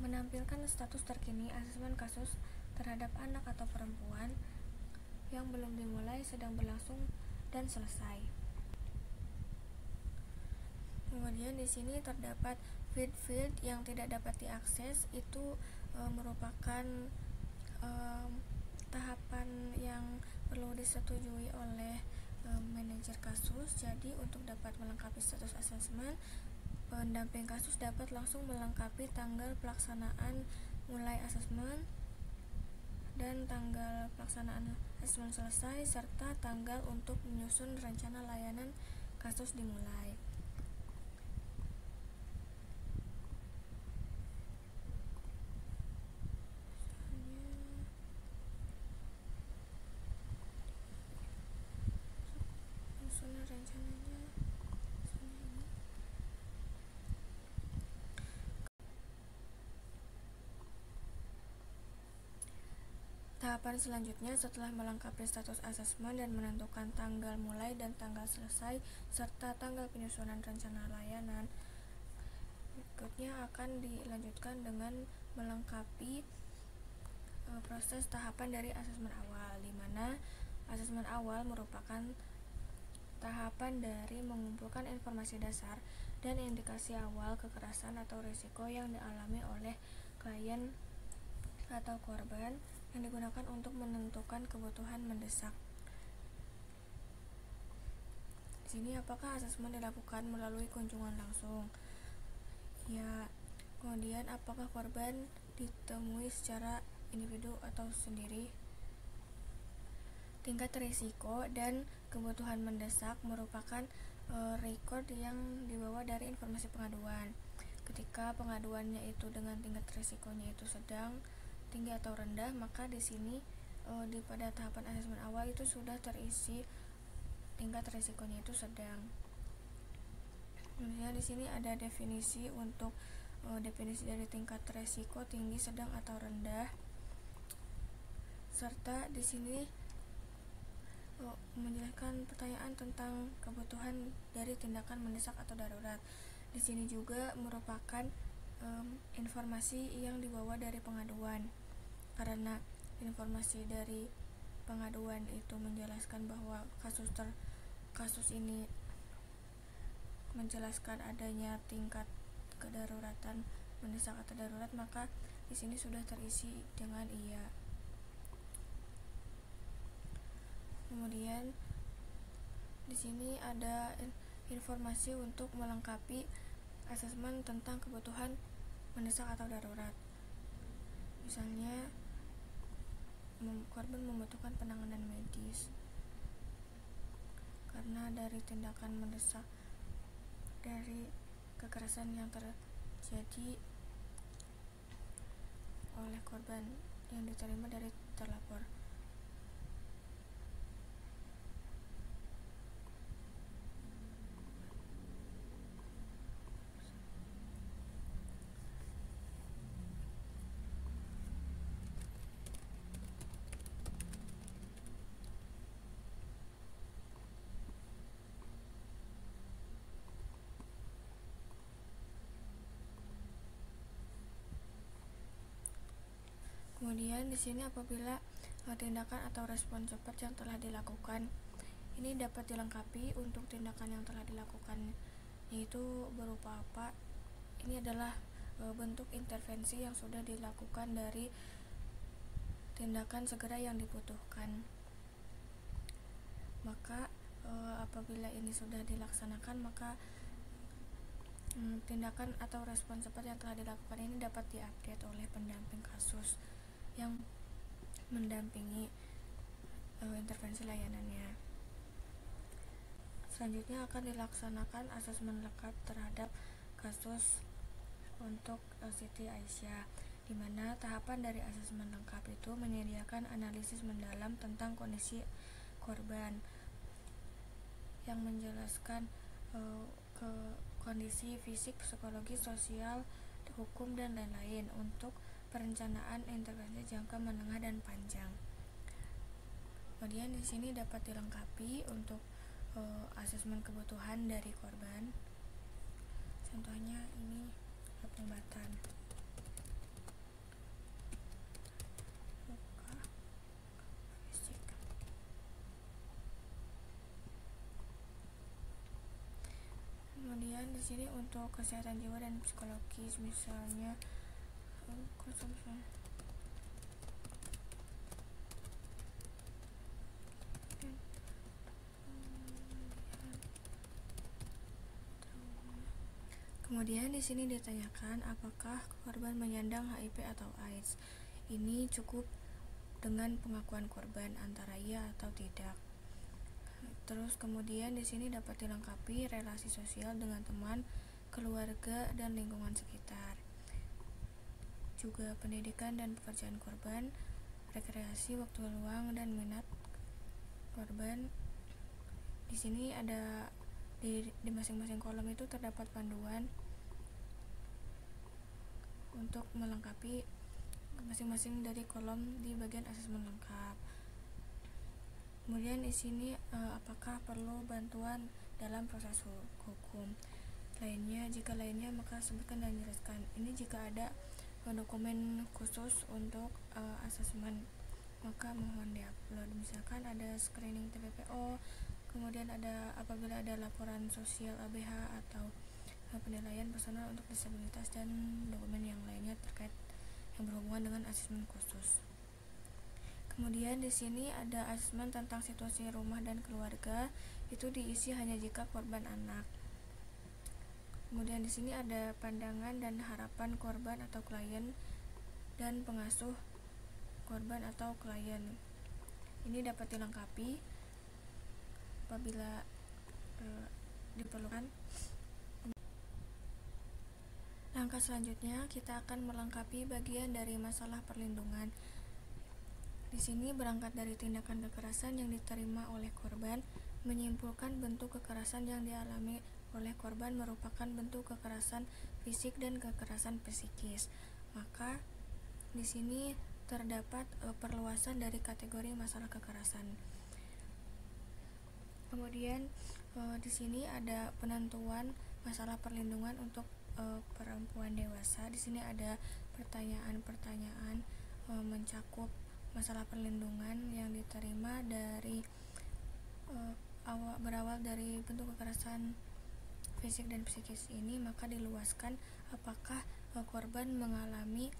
menampilkan status terkini asesmen kasus terhadap anak atau perempuan yang belum dimulai, sedang berlangsung, dan selesai. Kemudian di sini terdapat field yang tidak dapat diakses, itu merupakan tahapan yang perlu disetujui oleh manajer kasus. Jadi untuk dapat melengkapi status asesmen, pendamping kasus dapat langsung melengkapi tanggal pelaksanaan mulai asesmen dan tanggal pelaksanaan asesmen selesai, serta tanggal untuk menyusun rencana layanan kasus dimulai. Menyusun rencananya Tahapan selanjutnya setelah melengkapi status asesmen dan menentukan tanggal mulai dan tanggal selesai serta tanggal penyusunan rencana layanan, berikutnya akan dilanjutkan dengan melengkapi proses tahapan dari asesmen awal, di mana asesmen awal merupakan tahapan dari mengumpulkan informasi dasar dan indikasi awal kekerasan atau risiko yang dialami oleh klien atau korban yang digunakan untuk menentukan kebutuhan mendesak. Di sini apakah asesmen dilakukan melalui kunjungan langsung? Ya. Kemudian apakah korban ditemui secara individu atau sendiri? Tingkat risiko dan kebutuhan mendesak merupakan record yang dibawa dari informasi pengaduan. Ketika pengaduannya itu dengan tingkat risikonya itu sedang, tinggi atau rendah, maka di sini pada tahapan asesmen awal itu sudah terisi tingkat risikonya itu sedang. Kemudian di sini ada definisi untuk definisi dari tingkat risiko tinggi, sedang atau rendah, serta di sini menjelaskan pertanyaan tentang kebutuhan dari tindakan mendesak atau darurat. Di sini juga merupakan informasi yang dibawa dari pengaduan, karena informasi dari pengaduan itu menjelaskan bahwa kasus ini menjelaskan adanya tingkat kedaruratan mendesak atau darurat, maka di sini sudah terisi dengan iya. Kemudian di sini ada informasi untuk melengkapi asesmen tentang kebutuhan mendesak atau darurat. Misalnya korban membutuhkan penanganan medis karena dari tindakan mendesak dari kekerasan yang terjadi oleh korban yang diterima dari terlapor. Kemudian di sini apabila tindakan atau respon cepat yang telah dilakukan, ini dapat dilengkapi untuk tindakan yang telah dilakukan, yaitu berupa apa? Ini adalah bentuk intervensi yang sudah dilakukan dari tindakan segera yang dibutuhkan. Maka apabila ini sudah dilaksanakan, maka tindakan atau respon cepat yang telah dilakukan ini dapat diupdate oleh pendamping kasus yang mendampingi intervensi layanannya. Selanjutnya akan dilaksanakan asesmen lengkap terhadap kasus untuk Siti Aisyah, di mana tahapan dari asesmen lengkap itu menyediakan analisis mendalam tentang kondisi korban yang menjelaskan ke kondisi fisik, psikologi, sosial, hukum, dan lain-lain untuk perencanaan intervensi jangka menengah dan panjang. Kemudian di sini dapat dilengkapi untuk asesmen kebutuhan dari korban. Contohnya ini pengobatan, luka fisik. Kemudian di sini untuk kesehatan jiwa dan psikologis, misalnya Kemudian di sini ditanyakan apakah korban menyandang HIV atau AIDS. Ini cukup dengan pengakuan korban antara iya atau tidak. Terus kemudian di sini dapat dilengkapi relasi sosial dengan teman, keluarga, dan lingkungan sekitar. Juga pendidikan dan pekerjaan korban, rekreasi, waktu luang, dan minat korban. Di sini ada di masing-masing kolom itu terdapat panduan untuk melengkapi masing-masing dari kolom di bagian asesmen lengkap. Kemudian di sini apakah perlu bantuan dalam proses hukum lainnya? Jika lainnya maka sebutkan dan jelaskan. Ini jika ada dokumen khusus untuk asesmen, maka mohon diupload. Misalkan ada screening TPPO, kemudian ada apabila ada laporan sosial ABH atau penilaian personal untuk disabilitas, dan dokumen yang lainnya terkait yang berhubungan dengan asesmen khusus. Kemudian di sini ada asesmen tentang situasi rumah dan keluarga, itu diisi hanya jika korban anak. Kemudian di sini ada pandangan dan harapan korban atau klien dan pengasuh korban atau klien. Ini dapat dilengkapi apabila diperlukan. Langkah selanjutnya kita akan melengkapi bagian dari masalah perlindungan. Di sini berangkat dari tindakan kekerasan yang diterima oleh korban, menyimpulkan bentuk kekerasan yang dialami oleh korban merupakan bentuk kekerasan fisik dan kekerasan psikis. Maka di sini terdapat perluasan dari kategori masalah kekerasan. Kemudian di sini ada penentuan masalah perlindungan untuk perempuan dewasa. Di sini ada pertanyaan-pertanyaan mencakup masalah perlindungan yang diterima dari berawal dari bentuk kekerasan fisik dan psikis ini, maka diluaskan apakah korban mengalami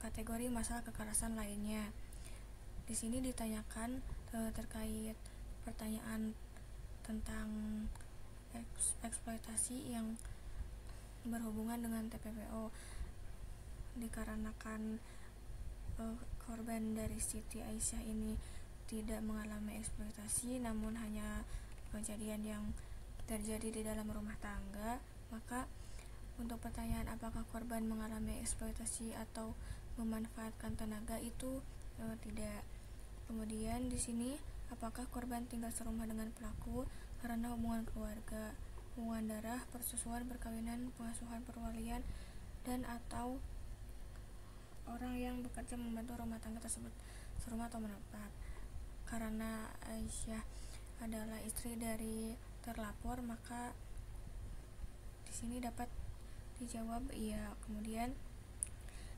kategori masalah kekerasan lainnya. Di sini ditanyakan terkait pertanyaan tentang eksploitasi yang berhubungan dengan TPPO, dikarenakan korban dari Siti Aisyah ini tidak mengalami eksploitasi, namun hanya kejadian yang terjadi di dalam rumah tangga, maka untuk pertanyaan apakah korban mengalami eksploitasi atau memanfaatkan tenaga itu tidak. Kemudian di sini apakah korban tinggal serumah dengan pelaku karena hubungan keluarga, hubungan darah, persusuan, perkawinan, pengasuhan, perwalian, dan atau orang yang bekerja membantu rumah tangga tersebut serumah atau menetap. Karena Aisyah adalah istri dari terlapor, maka di sini dapat dijawab iya. Kemudian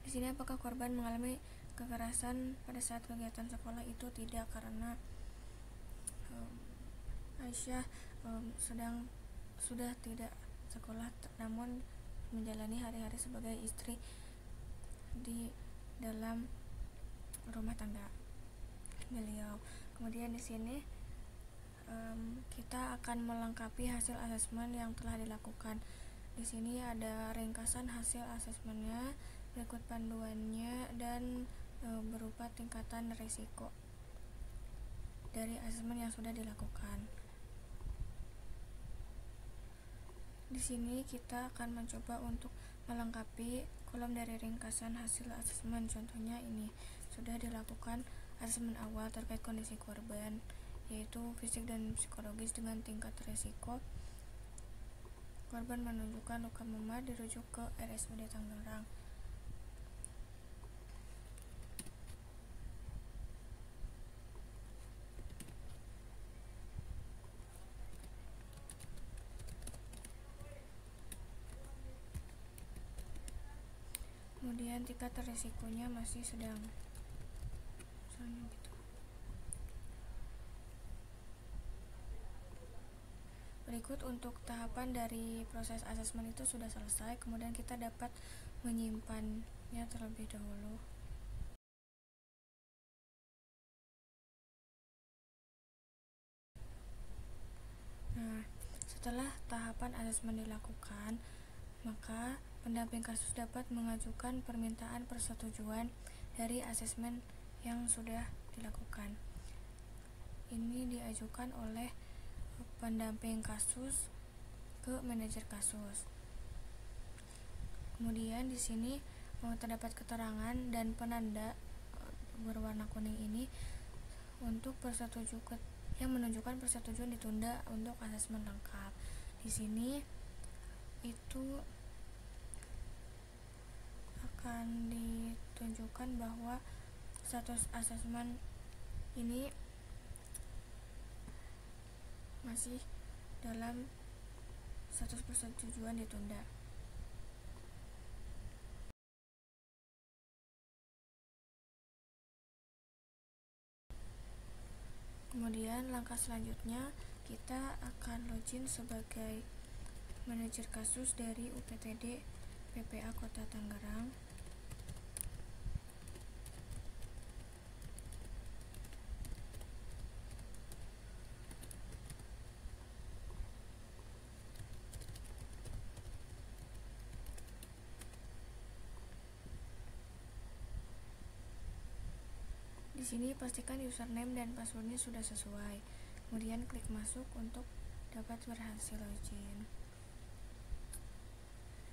di sini apakah korban mengalami kekerasan pada saat kegiatan sekolah? Itu tidak, karena Aisyah sudah tidak sekolah, namun menjalani hari-hari sebagai istri di dalam rumah tangga beliau. Kemudian di sini kita akan melengkapi hasil asesmen yang telah dilakukan. Di sini ada ringkasan hasil asesmennya, berikut panduannya, dan berupa tingkatan risiko dari asesmen yang sudah dilakukan. Di sini kita akan mencoba untuk melengkapi kolom dari ringkasan hasil asesmen. Contohnya ini sudah dilakukan asesmen awal terkait kondisi korban, yaitu fisik dan psikologis dengan tingkat risiko. Korban menunjukkan luka memar, dirujuk ke RSUD Tangerang. Kemudian tingkat risikonya masih sedang. Gitu. Berikut untuk tahapan dari proses asesmen itu sudah selesai, kemudian kita dapat menyimpannya terlebih dahulu. Nah, setelah tahapan asesmen dilakukan, maka pendamping kasus dapat mengajukan permintaan persetujuan dari asesmen yang sudah dilakukan. Ini diajukan oleh pendamping kasus ke manajer kasus. Kemudian di sini terdapat keterangan dan penanda berwarna kuning ini untuk yang menunjukkan persetujuan ditunda untuk asesmen lengkap. Di sini itu akan ditunjukkan bahwa status asesmen ini masih dalam status persetujuan ditunda. Kemudian langkah selanjutnya kita akan login sebagai manajer kasus dari UPTD PPA Kota Tangerang. Di sini pastikan username dan passwordnya sudah sesuai. Kemudian klik masuk untuk dapat berhasil login.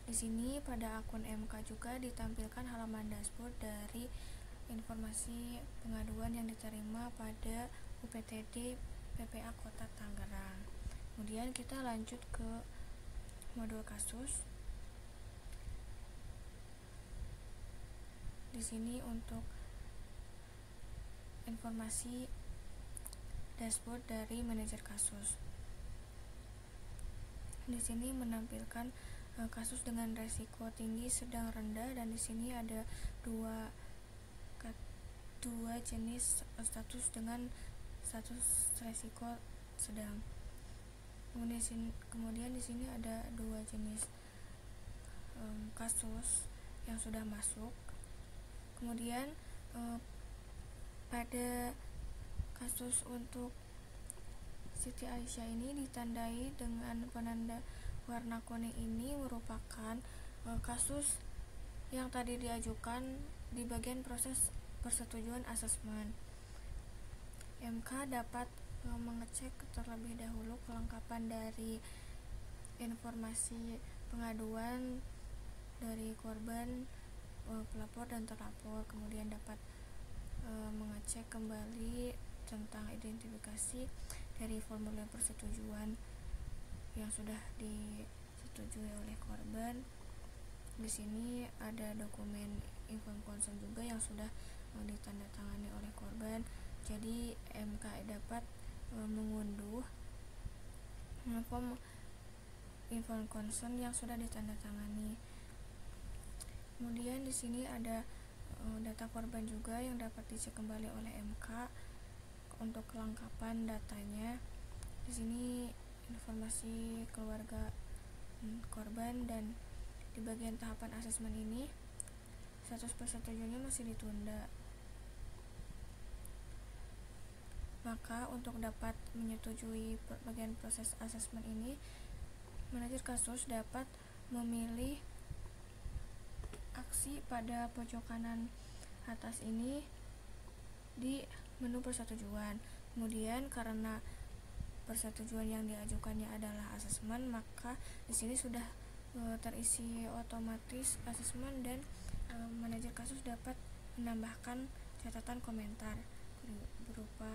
Di sini pada akun MK juga ditampilkan halaman dashboard dari informasi pengaduan yang diterima pada UPTD PPA Kota Tangerang. Kemudian kita lanjut ke modul kasus. Di sini untuk informasi dashboard dari manajer kasus. Di sini menampilkan kasus dengan resiko tinggi, sedang, rendah, dan di sini ada dua jenis status dengan status resiko sedang. Kemudian di sini ada dua jenis kasus yang sudah masuk. Kemudian pada kasus untuk Siti Aisyah ini ditandai dengan penanda warna kuning. Ini merupakan kasus yang tadi diajukan di bagian proses persetujuan asesmen. MK dapat mengecek terlebih dahulu kelengkapan dari informasi pengaduan dari korban pelapor dan terlapor, kemudian dapat mengecek kembali tentang identifikasi dari formulir persetujuan yang sudah disetujui oleh korban. Di sini ada dokumen inform consent juga yang sudah ditandatangani oleh korban. Jadi MK dapat mengunduh form inform consent yang sudah ditandatangani. Kemudian di sini ada data korban juga yang dapat dicek kembali oleh MK untuk kelengkapan datanya. Di sini informasi keluarga korban, dan di bagian tahapan asesmen ini status persetujuannya masih ditunda. Maka untuk dapat menyetujui bagian proses asesmen ini, manajer kasus dapat memilih aksi pada pojok kanan atas ini di menu persetujuan. Kemudian karena persetujuan yang diajukannya adalah asesmen, maka di sini sudah terisi otomatis asesmen, dan manajer kasus dapat menambahkan catatan komentar berupa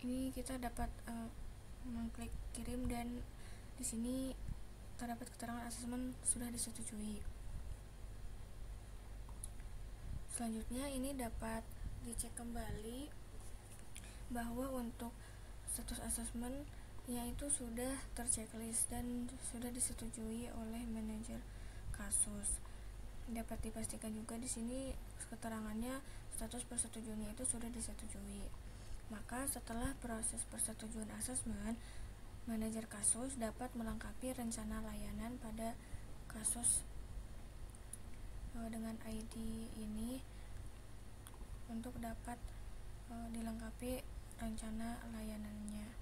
ini kita dapat mengklik kirim, dan di sini terdapat keterangan asesmen sudah disetujui. Selanjutnya ini dapat dicek kembali bahwa untuk status asesmen yaitu sudah terchecklist dan sudah disetujui oleh manajer kasus. Dapat dipastikan juga di sini keterangannya status persetujuannya itu sudah disetujui. Maka setelah proses persetujuan asesmen, manajer kasus dapat melengkapi rencana layanan pada kasus dengan ID ini untuk dapat dilengkapi rencana layanannya.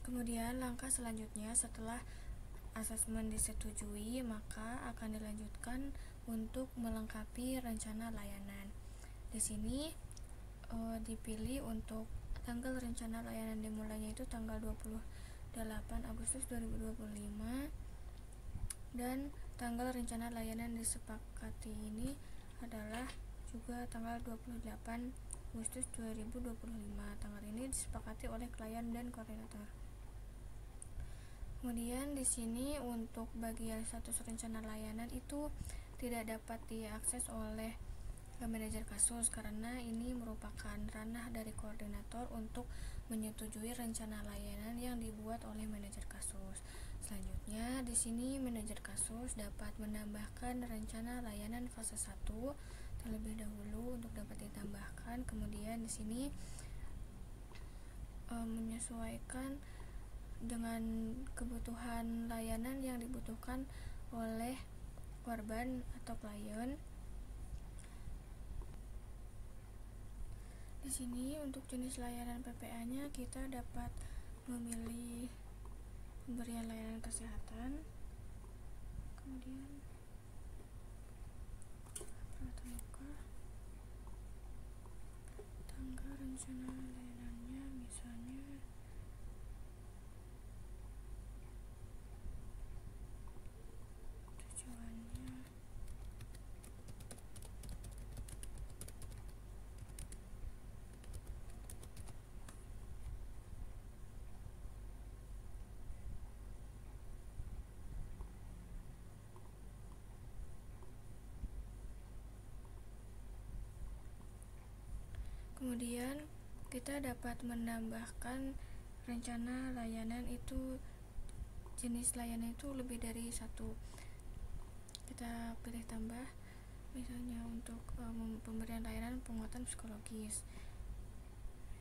Kemudian langkah selanjutnya setelah asesmen disetujui, maka akan dilanjutkan untuk melengkapi rencana layanan. Di sini dipilih untuk tanggal rencana layanan dimulainya itu tanggal 28 Agustus 2025, dan tanggal rencana layanan disepakati ini adalah juga tanggal 28 Agustus 2025. Tanggal ini disepakati oleh klien dan koordinator. Kemudian di sini untuk bagian status rencana layanan itu tidak dapat diakses oleh manajer kasus karena ini merupakan ranah dari koordinator untuk menyetujui rencana layanan yang dibuat oleh manajer kasus. Selanjutnya di sini manajer kasus dapat menambahkan rencana layanan fase 1 terlebih dahulu untuk dapat ditambahkan. Kemudian di sini menyesuaikan dengan kebutuhan layanan yang dibutuhkan oleh korban atau klien. Di sini untuk jenis layanan PPA-nya kita dapat memilih pemberian layanan kesehatan, kemudian perawatan luka, tanggal rencana layanannya misalnya tujuannya, kemudian kita dapat menambahkan rencana layanan itu, jenis layanan itu lebih dari satu. Kita pilih tambah, misalnya untuk pemberian layanan penguatan psikologis,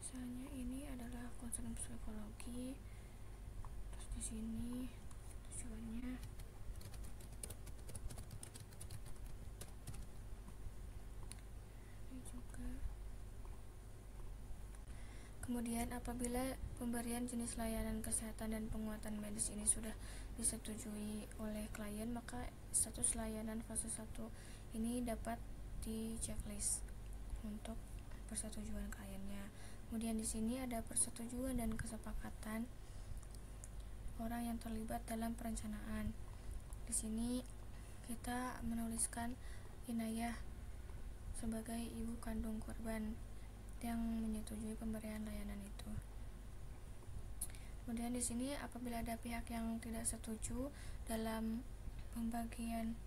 misalnya ini adalah konseling psikologi. Terus di sini tujuannya, Kemudian apabila pemberian jenis layanan kesehatan dan penguatan medis ini sudah disetujui oleh klien, maka status layanan fase 1 ini dapat di checklist untuk persetujuan kliennya. Kemudian di sini ada persetujuan dan kesepakatan orang yang terlibat dalam perencanaan. Di sini kita menuliskan Inayah sebagai ibu kandung korban yang menyetujui pemberian layanan itu. Kemudian di sini apabila ada pihak yang tidak setuju dalam pembagian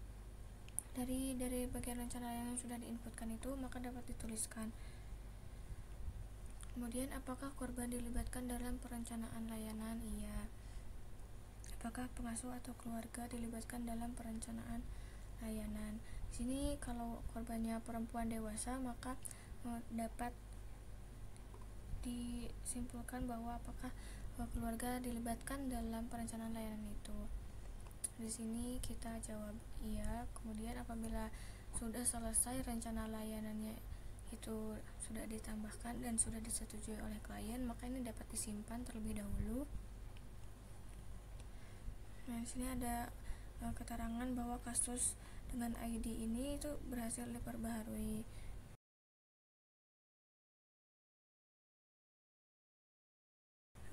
dari bagian rencana yang sudah diinputkan itu, maka dapat dituliskan. Kemudian apakah korban dilibatkan dalam perencanaan layanan? Iya. Apakah pengasuh atau keluarga dilibatkan dalam perencanaan layanan? Di sini kalau korbannya perempuan dewasa, maka dapat disimpulkan bahwa apakah keluarga dilibatkan dalam perencanaan layanan itu. Di sini kita jawab iya. Kemudian apabila sudah selesai rencana layanannya itu sudah ditambahkan dan sudah disetujui oleh klien, maka ini dapat disimpan terlebih dahulu. Nah, di sini ada keterangan bahwa kasus dengan ID ini itu berhasil diperbaharui.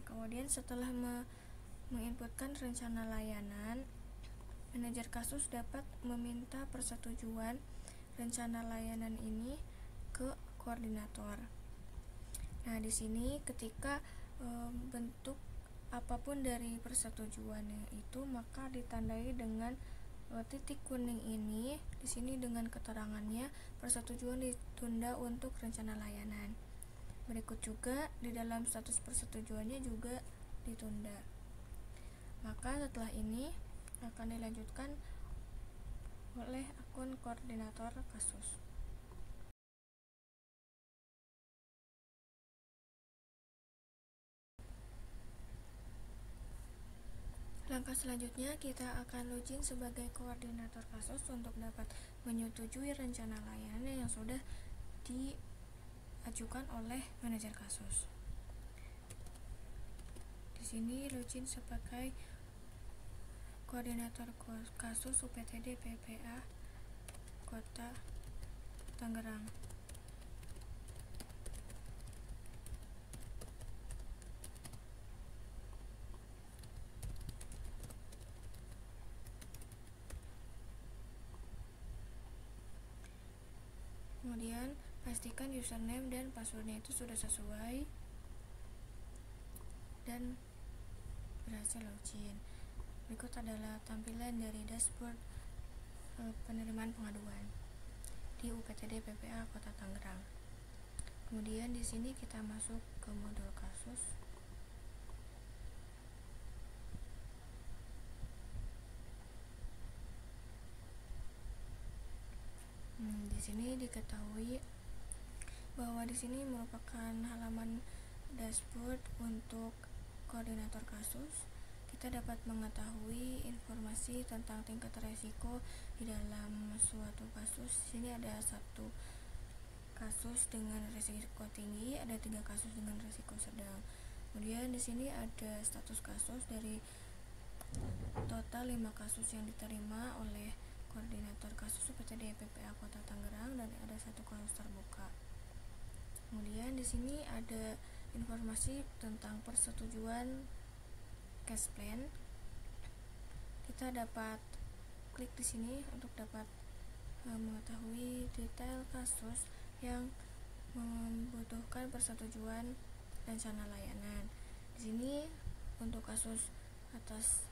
Kemudian setelah menginputkan rencana layanan, manajer kasus dapat meminta persetujuan rencana layanan ini ke koordinator. Nah, di sini ketika bentuk apapun dari persetujuannya itu, maka ditandai dengan titik kuning ini. Di sini dengan keterangannya persetujuan ditunda untuk rencana layanan. Berikut juga di dalam status persetujuannya juga ditunda. Maka setelah ini akan dilanjutkan oleh akun koordinator kasus. Langkah selanjutnya kita akan login sebagai koordinator kasus untuk dapat menyetujui rencana layanan yang sudah diajukan oleh manajer kasus. Di sini login sebagai koordinator kasus UPTD PPA Kota Tangerang. Kemudian pastikan username dan passwordnya itu sudah sesuai dan berhasil login. Berikut adalah tampilan dari dashboard penerimaan pengaduan di UPTD PPA Kota Tangerang. Kemudian di sini kita masuk ke modul kasus. Di sini diketahui bahwa di sini merupakan halaman dashboard untuk koordinator kasus. Kita dapat mengetahui informasi tentang tingkat resiko di dalam suatu kasus. Di sini ada satu kasus dengan resiko tinggi, ada 3 kasus dengan resiko sedang. Kemudian di sini ada status kasus dari total 5 kasus yang diterima oleh koordinator kasus UPTD PPA Kota Tangerang dan ada 1 kasus terbuka. Kemudian di sini ada informasi tentang persetujuan case plan. Kita dapat klik di sini untuk dapat mengetahui detail kasus yang membutuhkan persetujuan rencana layanan. Di sini untuk kasus atas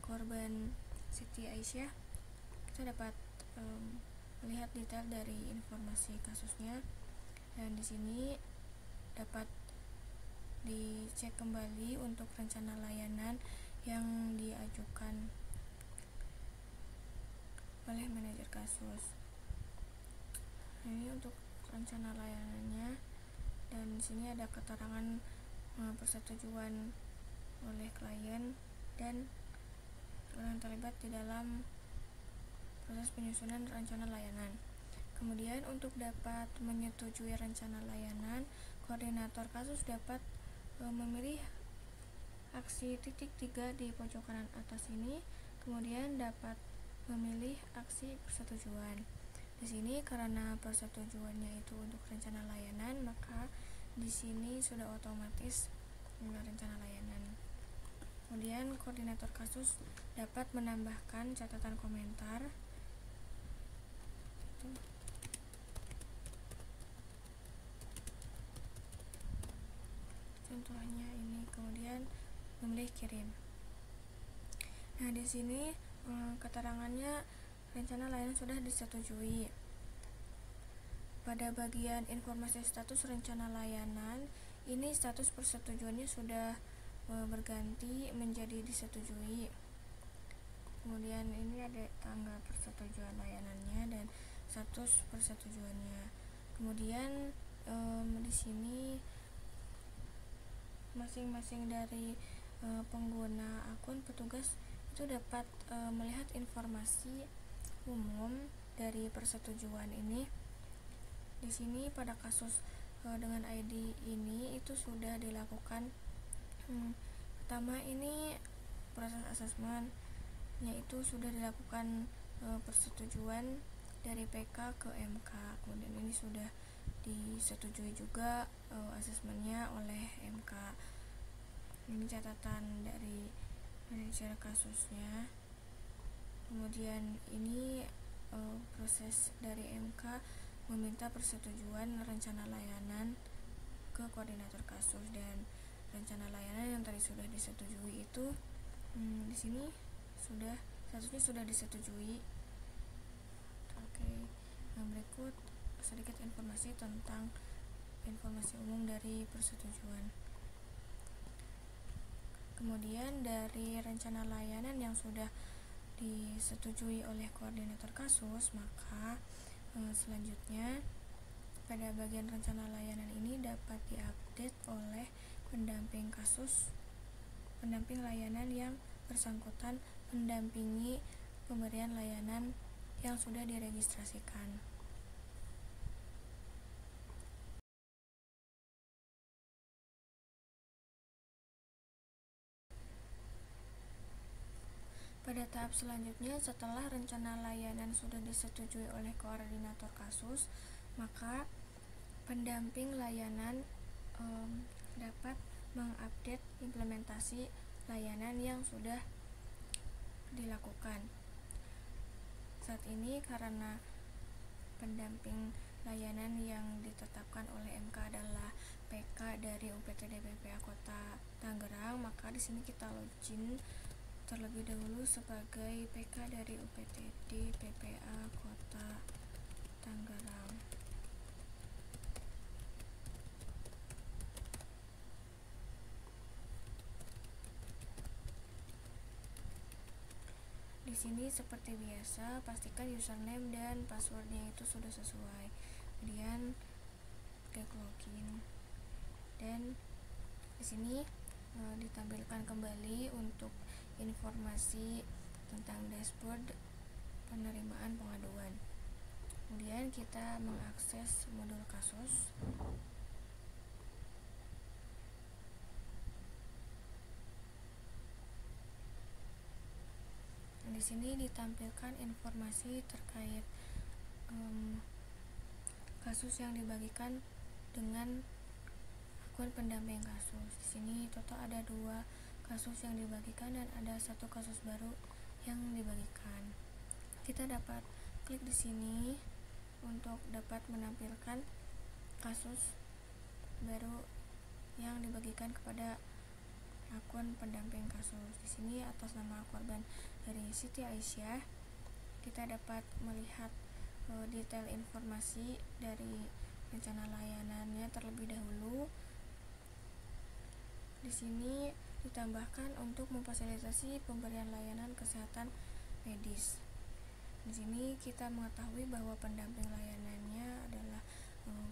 korban Siti Aisyah, kita dapat melihat detail dari informasi kasusnya, dan di sini dapat dicek kembali untuk rencana layanan yang diajukan oleh manajer kasus. Nah, ini untuk rencana layanannya, dan di sini ada keterangan persetujuan oleh klien dan orang terlibat di dalam proses penyusunan rencana layanan. Kemudian untuk dapat menyetujui rencana layanan, koordinator kasus dapat memilih aksi titik 3 di pojok kanan atas ini, kemudian dapat memilih aksi persetujuan. Di sini karena persetujuannya itu untuk rencana layanan, maka di sini sudah otomatis rencana layanan. Kemudian koordinator kasus dapat menambahkan catatan komentar. Contohnya ini, kemudian memilih kirim. Nah, di sini keterangannya rencana layanan sudah disetujui. Pada bagian informasi status rencana layanan, ini status persetujuannya sudah berganti menjadi disetujui. Kemudian ini ada tanggal persetujuan layanannya dan status persetujuannya. Kemudian di sini masing-masing dari pengguna akun petugas itu dapat melihat informasi umum dari persetujuan ini. Di sini pada kasus dengan ID ini itu sudah dilakukan pertama ini proses asesmen, yaitu sudah dilakukan persetujuan dari PK ke MK. Kemudian ini sudah disetujui juga asesmennya oleh MK. Ini catatan dari manajer kasusnya. Kemudian ini proses dari MK meminta persetujuan rencana layanan ke koordinator kasus, dan rencana layanan yang tadi sudah disetujui itu di sini statusnya sudah disetujui. Oke, berikut sedikit informasi tentang informasi umum dari persetujuan. Kemudian dari rencana layanan yang sudah disetujui oleh koordinator kasus, maka selanjutnya pada bagian rencana layanan ini dapat diupdate oleh pendamping layanan yang bersangkutan mendampingi pemberian layanan yang sudah diregistrasikan. Pada tahap selanjutnya, setelah rencana layanan sudah disetujui oleh koordinator kasus, maka pendamping layanan dapat mengupdate implementasi layanan yang sudah dilakukan. Saat ini karena pendamping layanan yang ditetapkan oleh MK adalah PK dari UPTD PPA Kota Tangerang, maka di sini kita login terlebih dahulu sebagai PK dari UPTD PPA Kota Tangerang. Di sini seperti biasa, pastikan username dan passwordnya itu sudah sesuai. Kemudian klik login, dan di sini ditampilkan kembali untuk informasi tentang dashboard penerimaan pengaduan. Kemudian kita mengakses modul kasus. Di sini ditampilkan informasi terkait kasus yang dibagikan dengan akun pendamping kasus. Di sini total ada 2 kasus yang dibagikan dan ada 1 kasus baru yang dibagikan. Kita dapat klik di sini untuk dapat menampilkan kasus baru yang dibagikan kepada akun pendamping kasus. Di sini atas nama korban dari Siti Aisyah, kita dapat melihat detail informasi dari rencana layanannya terlebih dahulu. Di sini ditambahkan untuk memfasilitasi pemberian layanan kesehatan medis. Di sini kita mengetahui bahwa pendamping layanannya adalah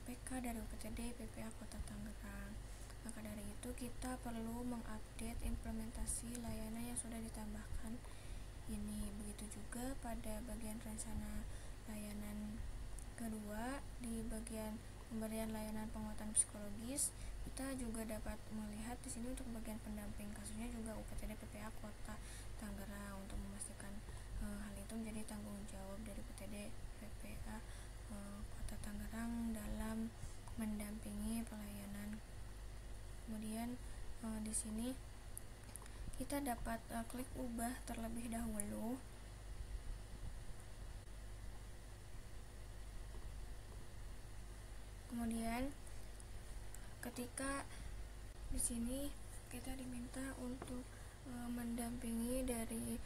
PK dari UPTD PPA Kota Tangerang. Maka dari itu kita perlu mengupdate implementasi layanan yang sudah ditambahkan ini. Begitu juga pada bagian rencana layanan kedua, di bagian pemberian layanan penguatan psikologis, Kita juga dapat melihat di sini untuk bagian pendamping kasusnya juga UPTD PPA Kota Tangerang. Untuk memastikan hal itu menjadi tanggung jawab dari UPTD PPA Kota Tangerang dalam mendampingi pelayanan. Kemudian di sini kita dapat klik ubah terlebih dahulu. Kemudian ketika di sini kita diminta untuk mendampingi dari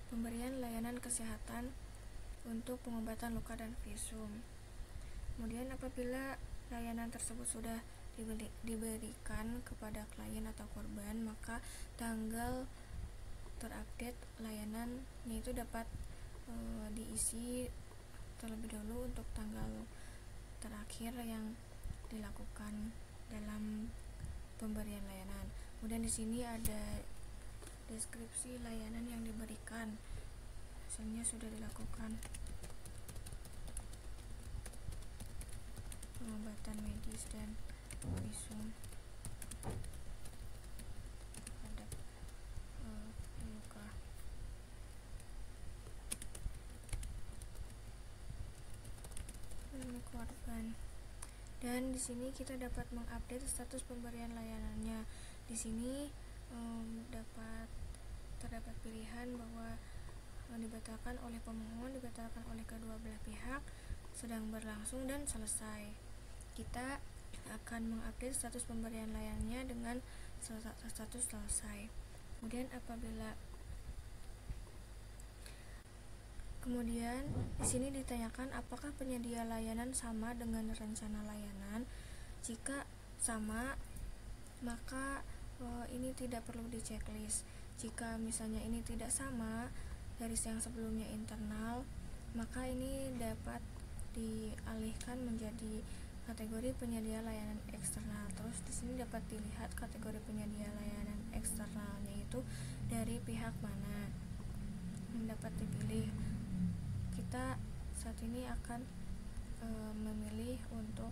pemberian layanan kesehatan untuk pengobatan luka dan visum. Kemudian apabila layanan tersebut sudah diberikan kepada klien atau korban, maka tanggal terupdate layanannya itu dapat diisi terlebih dahulu untuk tanggal terakhir yang dilakukan dalam pemberian layanan. Kemudian di sini ada deskripsi layanan yang diberikan, misalnya sudah dilakukan pengobatan medis dan visum terhadap luka. Korban. Dan di sini kita dapat mengupdate status pemberian layanannya. Di sini terdapat pilihan bahwa dibatalkan oleh pemohon, dibatalkan oleh kedua belah pihak, sedang berlangsung, dan selesai. Kita akan mengupdate status pemberian layanannya dengan status selesai. Kemudian di sini ditanyakan apakah penyedia layanan sama dengan rencana layanan. Jika sama, maka ini tidak perlu di checklist. Jika misalnya ini tidak sama, garis yang sebelumnya internal, maka ini dapat dialihkan menjadi kategori penyedia layanan eksternal. Terus di sini dapat dilihat kategori penyedia layanan eksternalnya itu dari pihak mana yang dapat dipilih. Kita saat ini akan memilih untuk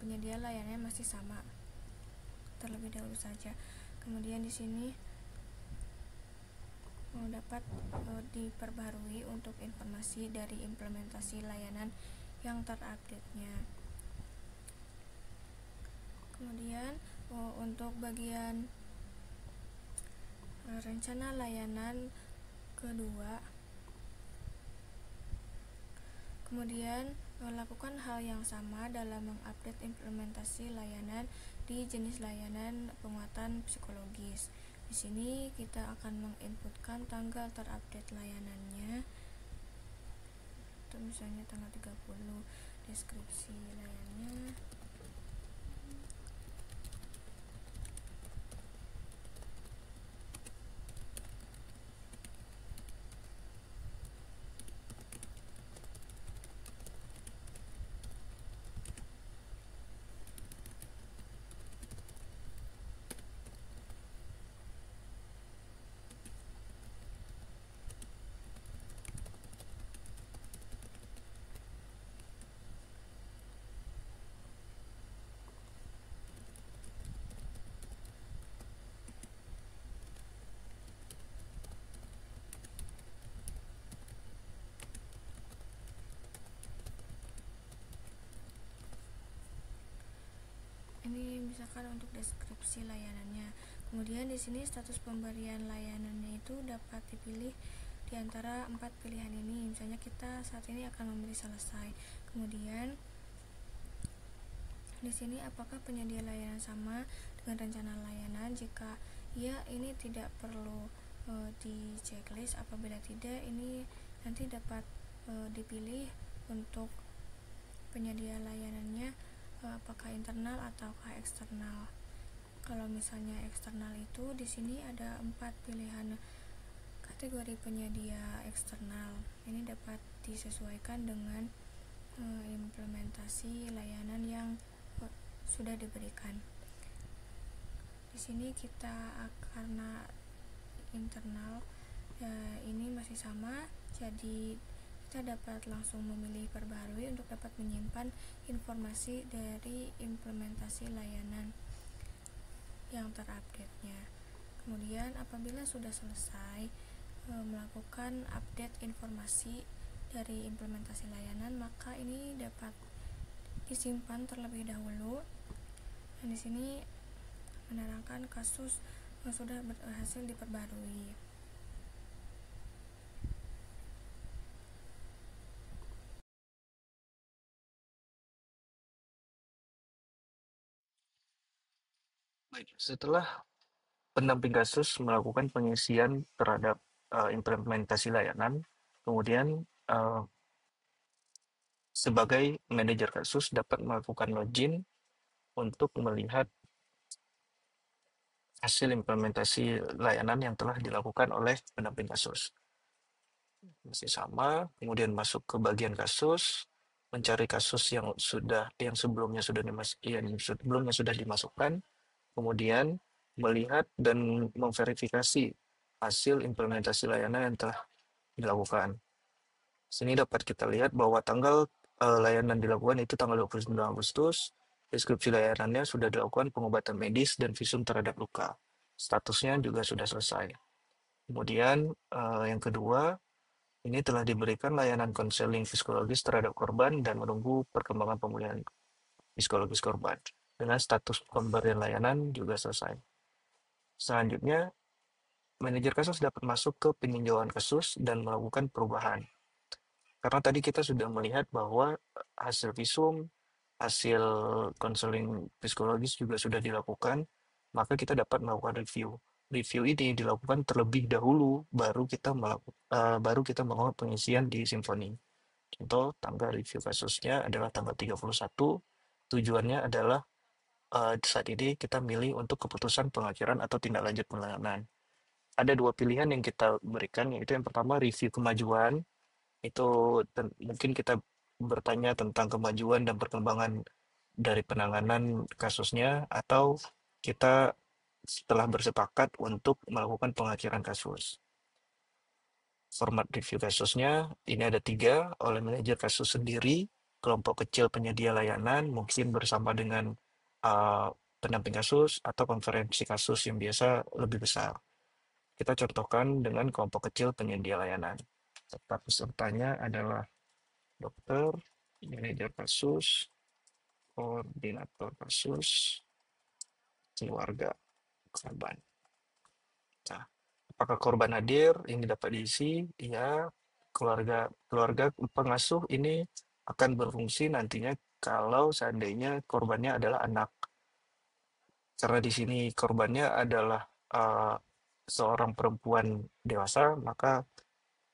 penyedia layanannya masih sama terlebih dahulu saja. Kemudian di sini dapat diperbarui untuk informasi dari implementasi layanan yang terupdate-nya. Kemudian untuk bagian rencana layanan kedua, kemudian melakukan hal yang sama dalam mengupdate implementasi layanan di jenis layanan penguatan psikologis. Di sini kita akan menginputkan tanggal terupdate layanannya. Itu misalnya tanggal 30, deskripsi layanannya. Ini misalkan untuk deskripsi layanannya. Kemudian di sini status pemberian layanannya itu dapat dipilih di antara 4 pilihan ini. Misalnya kita saat ini akan memilih selesai. Kemudian di sini apakah penyedia layanan sama dengan rencana layanan? Jika iya, ini tidak perlu di checklist. Apabila tidak, ini nanti dapat dipilih untuk penyedia layanannya apakah internal ataukah eksternal. Kalau misalnya eksternal itu di sini ada 4 pilihan kategori penyedia eksternal. Ini dapat disesuaikan dengan implementasi layanan yang sudah diberikan. Di sini kita karena internal ini masih sama, jadi kita dapat langsung memilih perbaharui untuk dapat menyimpan informasi dari implementasi layanan yang terupdate-nya. Kemudian apabila sudah selesai melakukan update informasi dari implementasi layanan, maka ini dapat disimpan terlebih dahulu. Dan di sini menerangkan kasus yang sudah berhasil diperbarui. Baik, setelah pendamping kasus melakukan pengisian terhadap implementasi layanan, kemudian sebagai manajer kasus dapat melakukan login untuk melihat hasil implementasi layanan yang telah dilakukan oleh pendamping kasus. Masih sama, kemudian masuk ke bagian kasus, mencari kasus yang sebelumnya sudah dimasukkan, kemudian melihat dan memverifikasi hasil implementasi layanan yang telah dilakukan. Sini dapat kita lihat bahwa tanggal layanan dilakukan itu tanggal 29 Agustus, deskripsi layanannya sudah dilakukan pengobatan medis dan visum terhadap luka. Statusnya juga sudah selesai. Kemudian yang kedua, ini telah diberikan layanan konseling psikologis terhadap korban dan menunggu perkembangan pemulihan psikologis korban. Dengan status pemberian layanan juga selesai. Selanjutnya, manajer kasus dapat masuk ke peninjauan kasus dan melakukan perubahan. Karena tadi kita sudah melihat bahwa hasil visum, hasil konseling psikologis juga sudah dilakukan, maka kita dapat melakukan review. Review ini dilakukan terlebih dahulu, baru kita melakukan pengisian di Symfony. Contoh, tanggal review kasusnya adalah tanggal 31, tujuannya adalah saat ini kita milih untuk keputusan pengakhiran atau tindak lanjut penanganan. Ada dua pilihan yang kita berikan, yaitu yang pertama review kemajuan, itu mungkin kita bertanya tentang kemajuan dan perkembangan dari penanganan kasusnya, atau kita setelah bersepakat untuk melakukan pengakhiran kasus. Format review kasusnya ini ada 3, oleh manajer kasus sendiri, kelompok kecil penyedia layanan, mungkin bersama dengan pendamping kasus, atau konferensi kasus yang biasa lebih besar. Kita contohkan dengan kelompok kecil penyedia layanan. Serta pesertanya adalah dokter, manajer kasus, koordinator kasus, keluarga korban. Nah, apakah korban hadir? Ini dapat diisi. Ya, keluarga pengasuh ini akan berfungsi nantinya kalau seandainya korbannya adalah anak. Karena di sini korbannya adalah seorang perempuan dewasa, maka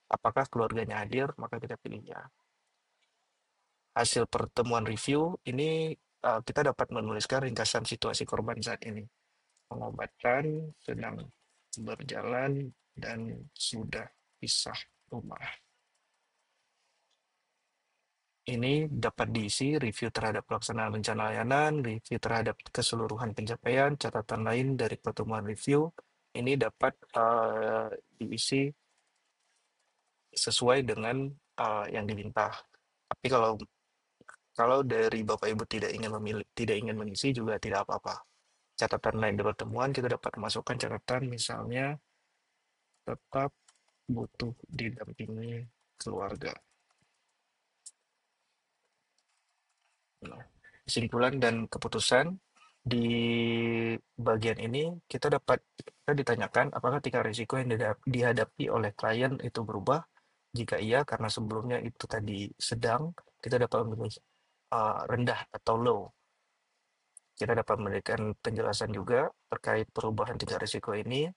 apakah keluarganya hadir? Maka kita pilih ya. Hasil pertemuan review ini kita dapat menuliskan ringkasan situasi korban saat ini. Pengobatan sedang berjalan dan sudah pisah rumah. Ini dapat diisi review terhadap pelaksanaan rencana layanan, review terhadap keseluruhan pencapaian, catatan lain dari pertemuan review. Ini dapat diisi sesuai dengan yang diminta. Tapi kalau dari Bapak Ibu tidak ingin mengisi juga tidak apa-apa. Catatan lain dari pertemuan kita dapat masukkan catatan, misalnya tetap butuh didampingi keluarga. Nah, kesimpulan dan keputusan di bagian ini kita ditanyakan apakah tingkat risiko yang dihadapi oleh klien itu berubah. Jika iya, karena sebelumnya itu tadi sedang, kita dapat memilih rendah atau low. Kita dapat memberikan penjelasan juga terkait perubahan tingkat risiko ini,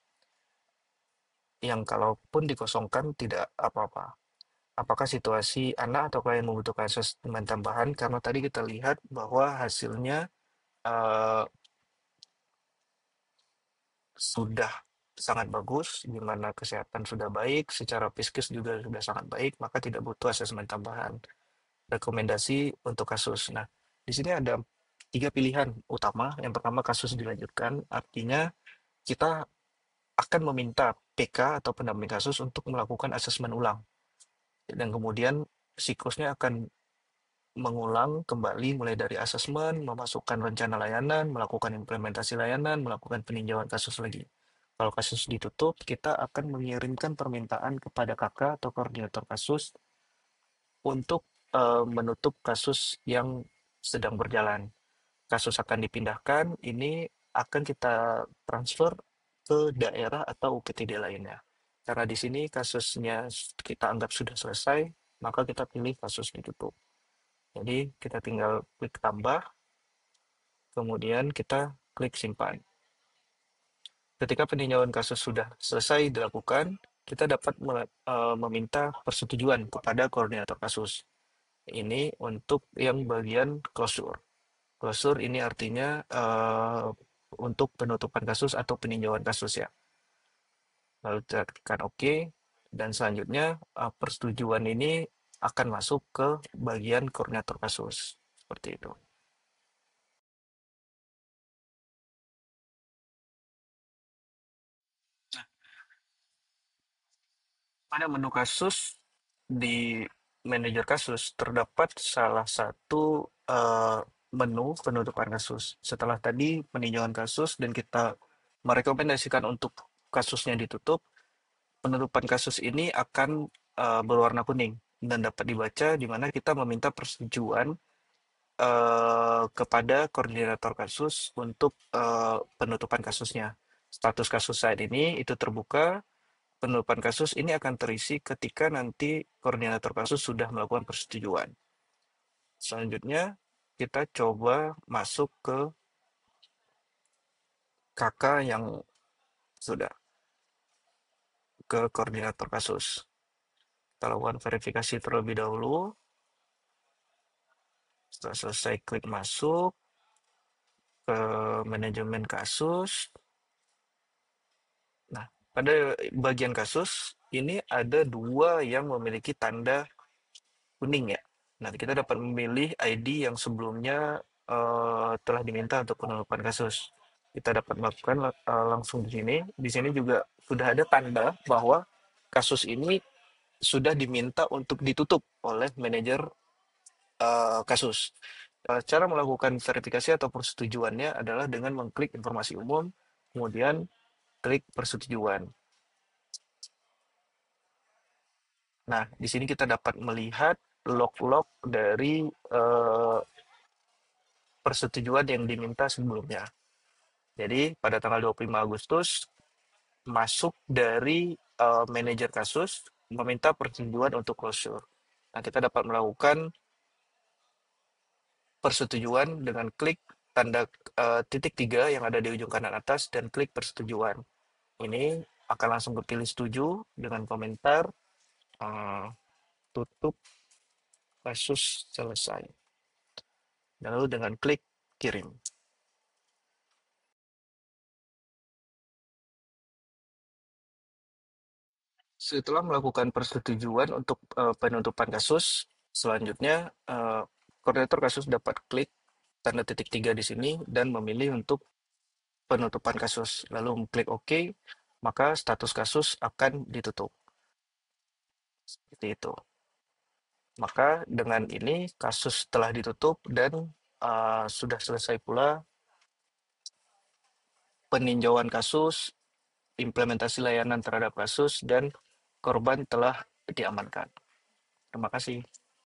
yang kalaupun dikosongkan tidak apa-apa. Apakah situasi anak atau klien membutuhkan asesmen tambahan? Karena tadi kita lihat bahwa hasilnya sudah sangat bagus, di mana kesehatan sudah baik, secara psikis juga sudah sangat baik, maka tidak butuh asesmen tambahan. Rekomendasi untuk kasus. Nah, di sini ada 3 pilihan utama. Yang pertama, kasus dilanjutkan, artinya kita akan meminta PK atau pendamping kasus untuk melakukan asesmen ulang. dan kemudian siklusnya akan mengulang kembali mulai dari asesmen, memasukkan rencana layanan, melakukan implementasi layanan, melakukan peninjauan kasus lagi. Kalau kasus ditutup, kita akan mengirimkan permintaan kepada kakak atau koordinator kasus untuk menutup kasus yang sedang berjalan. Kasus akan dipindahkan, ini akan kita transfer ke daerah atau UPTD lainnya. Karena di sini kasusnya kita anggap sudah selesai, maka kita pilih kasus ditutup. Jadi kita tinggal klik tambah, kemudian kita klik simpan. Ketika peninjauan kasus sudah selesai dilakukan, kita dapat meminta persetujuan kepada koordinator kasus. Ini untuk yang bagian closure. Closure ini artinya untuk penutupan kasus atau peninjauan kasus ya. Lalu tekan OK, dan selanjutnya persetujuan ini akan masuk ke bagian koordinator kasus. Seperti itu. Pada menu kasus di manajer kasus terdapat salah satu menu penutupan kasus. Setelah tadi peninjauan kasus dan kita merekomendasikan untuk kasusnya ditutup, penutupan kasus ini akan berwarna kuning dan dapat dibaca di mana kita meminta persetujuan kepada koordinator kasus untuk penutupan kasusnya. Status kasus saat ini itu terbuka. Penutupan kasus ini akan terisi ketika nanti koordinator kasus sudah melakukan persetujuan. Selanjutnya, kita coba masuk ke kakak yang sudah ke koordinator kasus. Kita lakukan verifikasi terlebih dahulu. Setelah selesai, klik masuk ke manajemen kasus. Nah, pada bagian kasus, ini ada dua yang memiliki tanda kuning ya. Nah, kita dapat memilih ID yang sebelumnya telah diminta untuk penutupan kasus. Kita dapat melakukan langsung di sini. Di sini juga sudah ada tanda bahwa kasus ini sudah diminta untuk ditutup oleh manajer kasus. Cara melakukan verifikasi atau persetujuannya adalah dengan mengklik informasi umum, kemudian klik persetujuan. Nah, di sini kita dapat melihat log-log dari persetujuan yang diminta sebelumnya. Jadi pada tanggal 25 Agustus masuk dari manajer kasus meminta persetujuan untuk closure. Nah, kita dapat melakukan persetujuan dengan klik tanda titik 3 yang ada di ujung kanan atas dan klik persetujuan. Ini akan langsung kepilih setuju dengan komentar tutup kasus selesai. Lalu dengan klik kirim. Setelah melakukan persetujuan untuk penutupan kasus, selanjutnya koordinator kasus dapat klik tanda titik 3 di sini dan memilih untuk penutupan kasus. Lalu klik OK, maka status kasus akan ditutup. Seperti itu. Maka dengan ini kasus telah ditutup dan sudah selesai pula peninjauan kasus, implementasi layanan terhadap kasus, dan korban telah diamankan. Terima kasih.